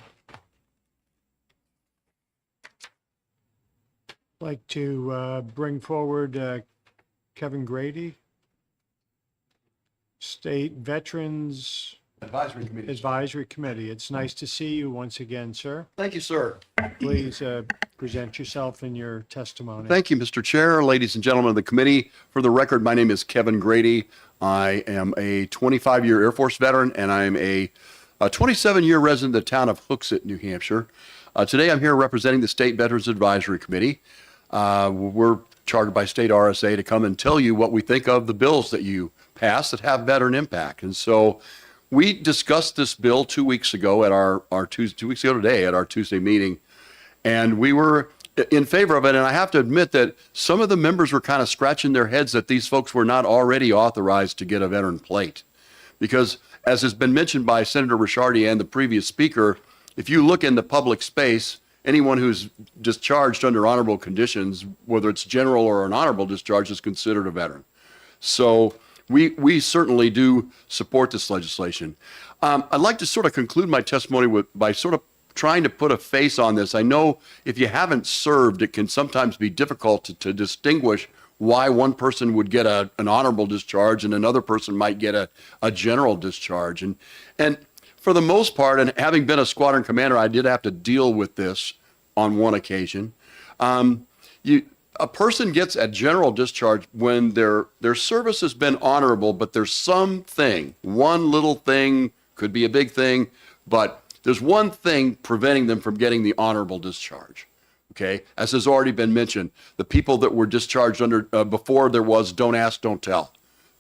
Like to bring forward Kevin Grady, State Veterans Advisory Committee. It's nice to see you once again, sir. Thank you, sir. Please present yourself in your testimony. Thank you, Mr. Chair, ladies and gentlemen of the committee. For the record, my name is Kevin Grady. I am a 25-year Air Force veteran, and I am a 27-year resident of the town of Hooksett, New Hampshire. Today, I'm here representing the State Veterans Advisory Committee. We're chartered by State RSA to come and tell you what we think of the bills that you pass that have veteran impact. And so we discussed this bill 2 weeks ago at our 2 weeks ago today at our Tuesday meeting, and we were in favor of it. And I have to admit that some of the members were kind of scratching their heads that these folks were not already authorized to get a veteran plate. Because as has been mentioned by Senator Ricciardi and the previous speaker, if you look in the public space, anyone who's discharged under honorable conditions, whether it's general or an honorable discharge, is considered a veteran. So we certainly do support this legislation. I'd like to sort of conclude my testimony by sort of trying to put a face on this. I know if you haven't served, it can sometimes be difficult to distinguish why one person would get an honorable discharge and another person might get a general discharge. And for the most part, and having been a squadron commander, I did have to deal with this on one occasion. A person gets a general discharge when their service has been honorable, but there's something, one little thing, could be a big thing, but there's one thing preventing them from getting the honorable discharge. Okay, as has already been mentioned, the people that were discharged under before there was don't ask, don't tell.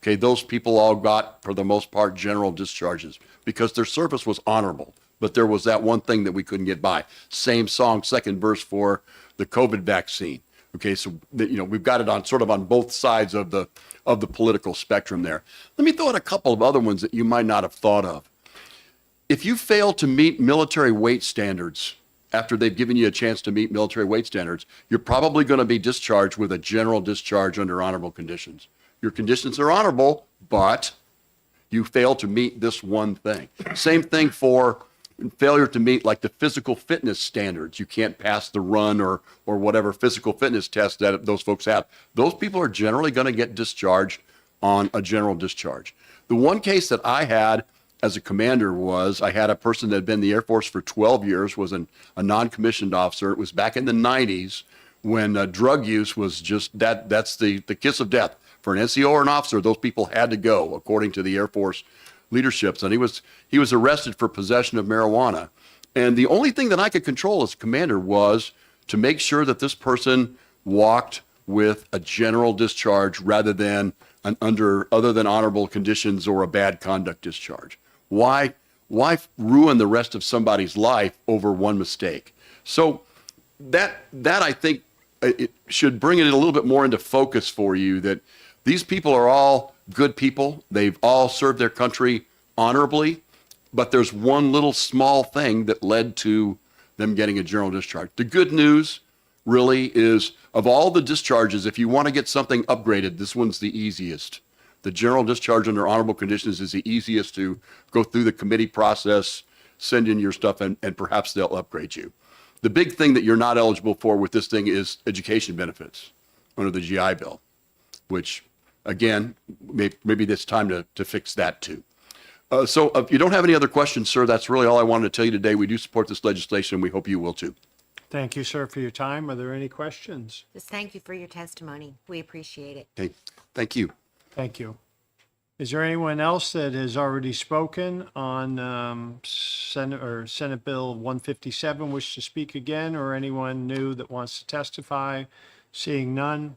Okay, those people all got, for the most part, general discharges because their service was honorable, but there was that one thing that we couldn't get by. Same song, second verse for the COVID vaccine. Okay, so we've got it on sort of on both sides of the political spectrum there. Let me throw in a couple of other ones that you might not have thought of. If you fail to meet military weight standards after they've given you a chance to meet military weight standards, you're probably going to be discharged with a general discharge under honorable conditions. Your conditions are honorable, but you fail to meet this one thing. Same thing for failure to meet like the physical fitness standards. You can't pass the run or whatever physical fitness test that those folks have. Those people are generally going to get discharged on a general discharge. The one case that I had as a commander was I had a person that had been in the Air Force for 12 years, was a non-commissioned officer. It was back in the 90s when drug use was just that's the kiss of death. For an NCO or an officer, those people had to go, according to the Air Force leaderships. And he was arrested for possession of marijuana. And the only thing that I could control as commander was to make sure that this person walked with a general discharge rather than other than honorable conditions or a bad conduct discharge. Why ruin the rest of somebody's life over one mistake? So that I think it should bring it a little bit more into focus for you that these people are all good people. They've all served their country honorably, but there's one little small thing that led to them getting a general discharge. The good news really is of all the discharges, if you want to get something upgraded, this one's the easiest. The general discharge under honorable conditions is the easiest to go through the committee process, send in your stuff, and perhaps they'll upgrade you. The big thing that you're not eligible for with this thing is education benefits under the GI Bill, which, again, maybe it's time to fix that too. So if you don't have any other questions, sir, that's really all I wanted to tell you today. We do support this legislation, and we hope you will too. Thank you, sir, for your time. Are there any questions? Just thank you for your testimony. We appreciate it. Okay, thank you. Thank you. Is there anyone else that has already spoken on Senate Bill 157 wish to speak again, or anyone new that wants to testify? Seeing none,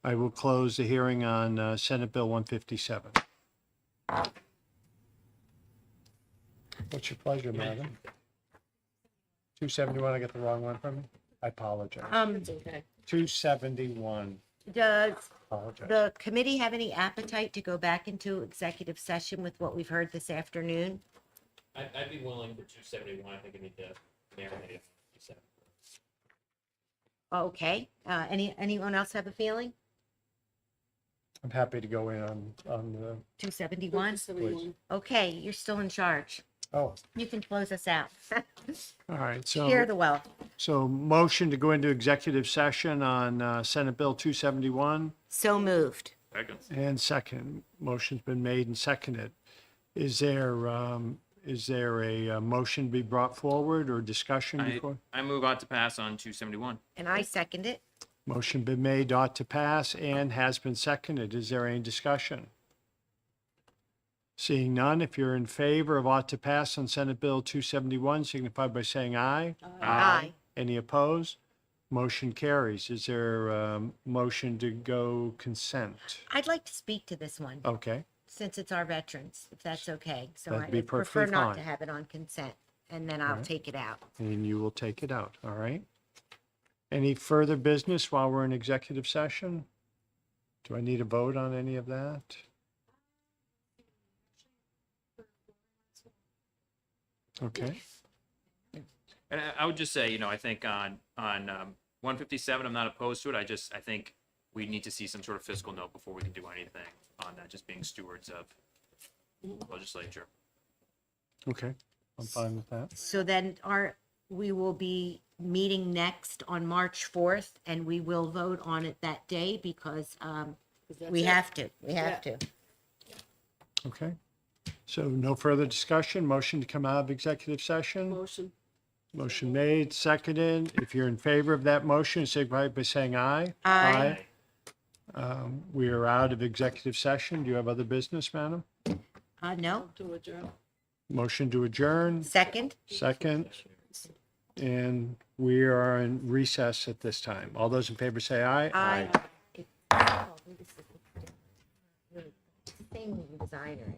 I will close the hearing on Senate Bill 157. What's your pleasure, madam? 271, I get the wrong one from me? I apologize. 271. Does Apologize. the committee have any appetite to go back into executive session with what we've heard this afternoon? I'd be willing for 271. I think I need to marinate it. Okay, anyone else have a feeling? I'm happy to go in on the, 271? please. Okay, you're still in charge. Oh, You can close us out. all right. So Share the wealth. So motion to go into executive session on Senate Bill 271 So moved. Second. and second. Motion's been made and seconded. Is there a motion to be brought forward or discussion before? I move on to pass on 271. And I second it. Motion been made, ought to pass, and has been seconded. Is there any discussion? Seeing none, if you're in favor of ought to pass on Senate Bill 271, signify by saying aye. Aye. Any opposed? Motion carries. Is there a motion to go consent? I'd like to speak to this one, Okay, since it's our veterans, if that's okay. So That'd I be would prefer perfectly not to fine. have it on consent, and then I'll Right. take it out. and you will take it out, all right? Any further business while we're in executive session? Do I need a vote on any of that? Okay, And I would just say, you know, I think on 157, I'm not opposed to it. I think we need to see some sort of fiscal note before we can do anything on that, just being stewards of legislature. okay, I'm fine with that. So then we will be meeting next on March 4th, and we will vote on it that day because we have to. We have to. Okay, so no further discussion, motion to come out of executive session? Motion. Motion made, seconded. If you're in favor of that motion, signify by saying aye. Aye. We are out of executive session. Do you have other business, madam? No? To adjourn. Motion to adjourn, Second? second. And we are in recess at this time. All those in favor say aye. Aye. Same designer.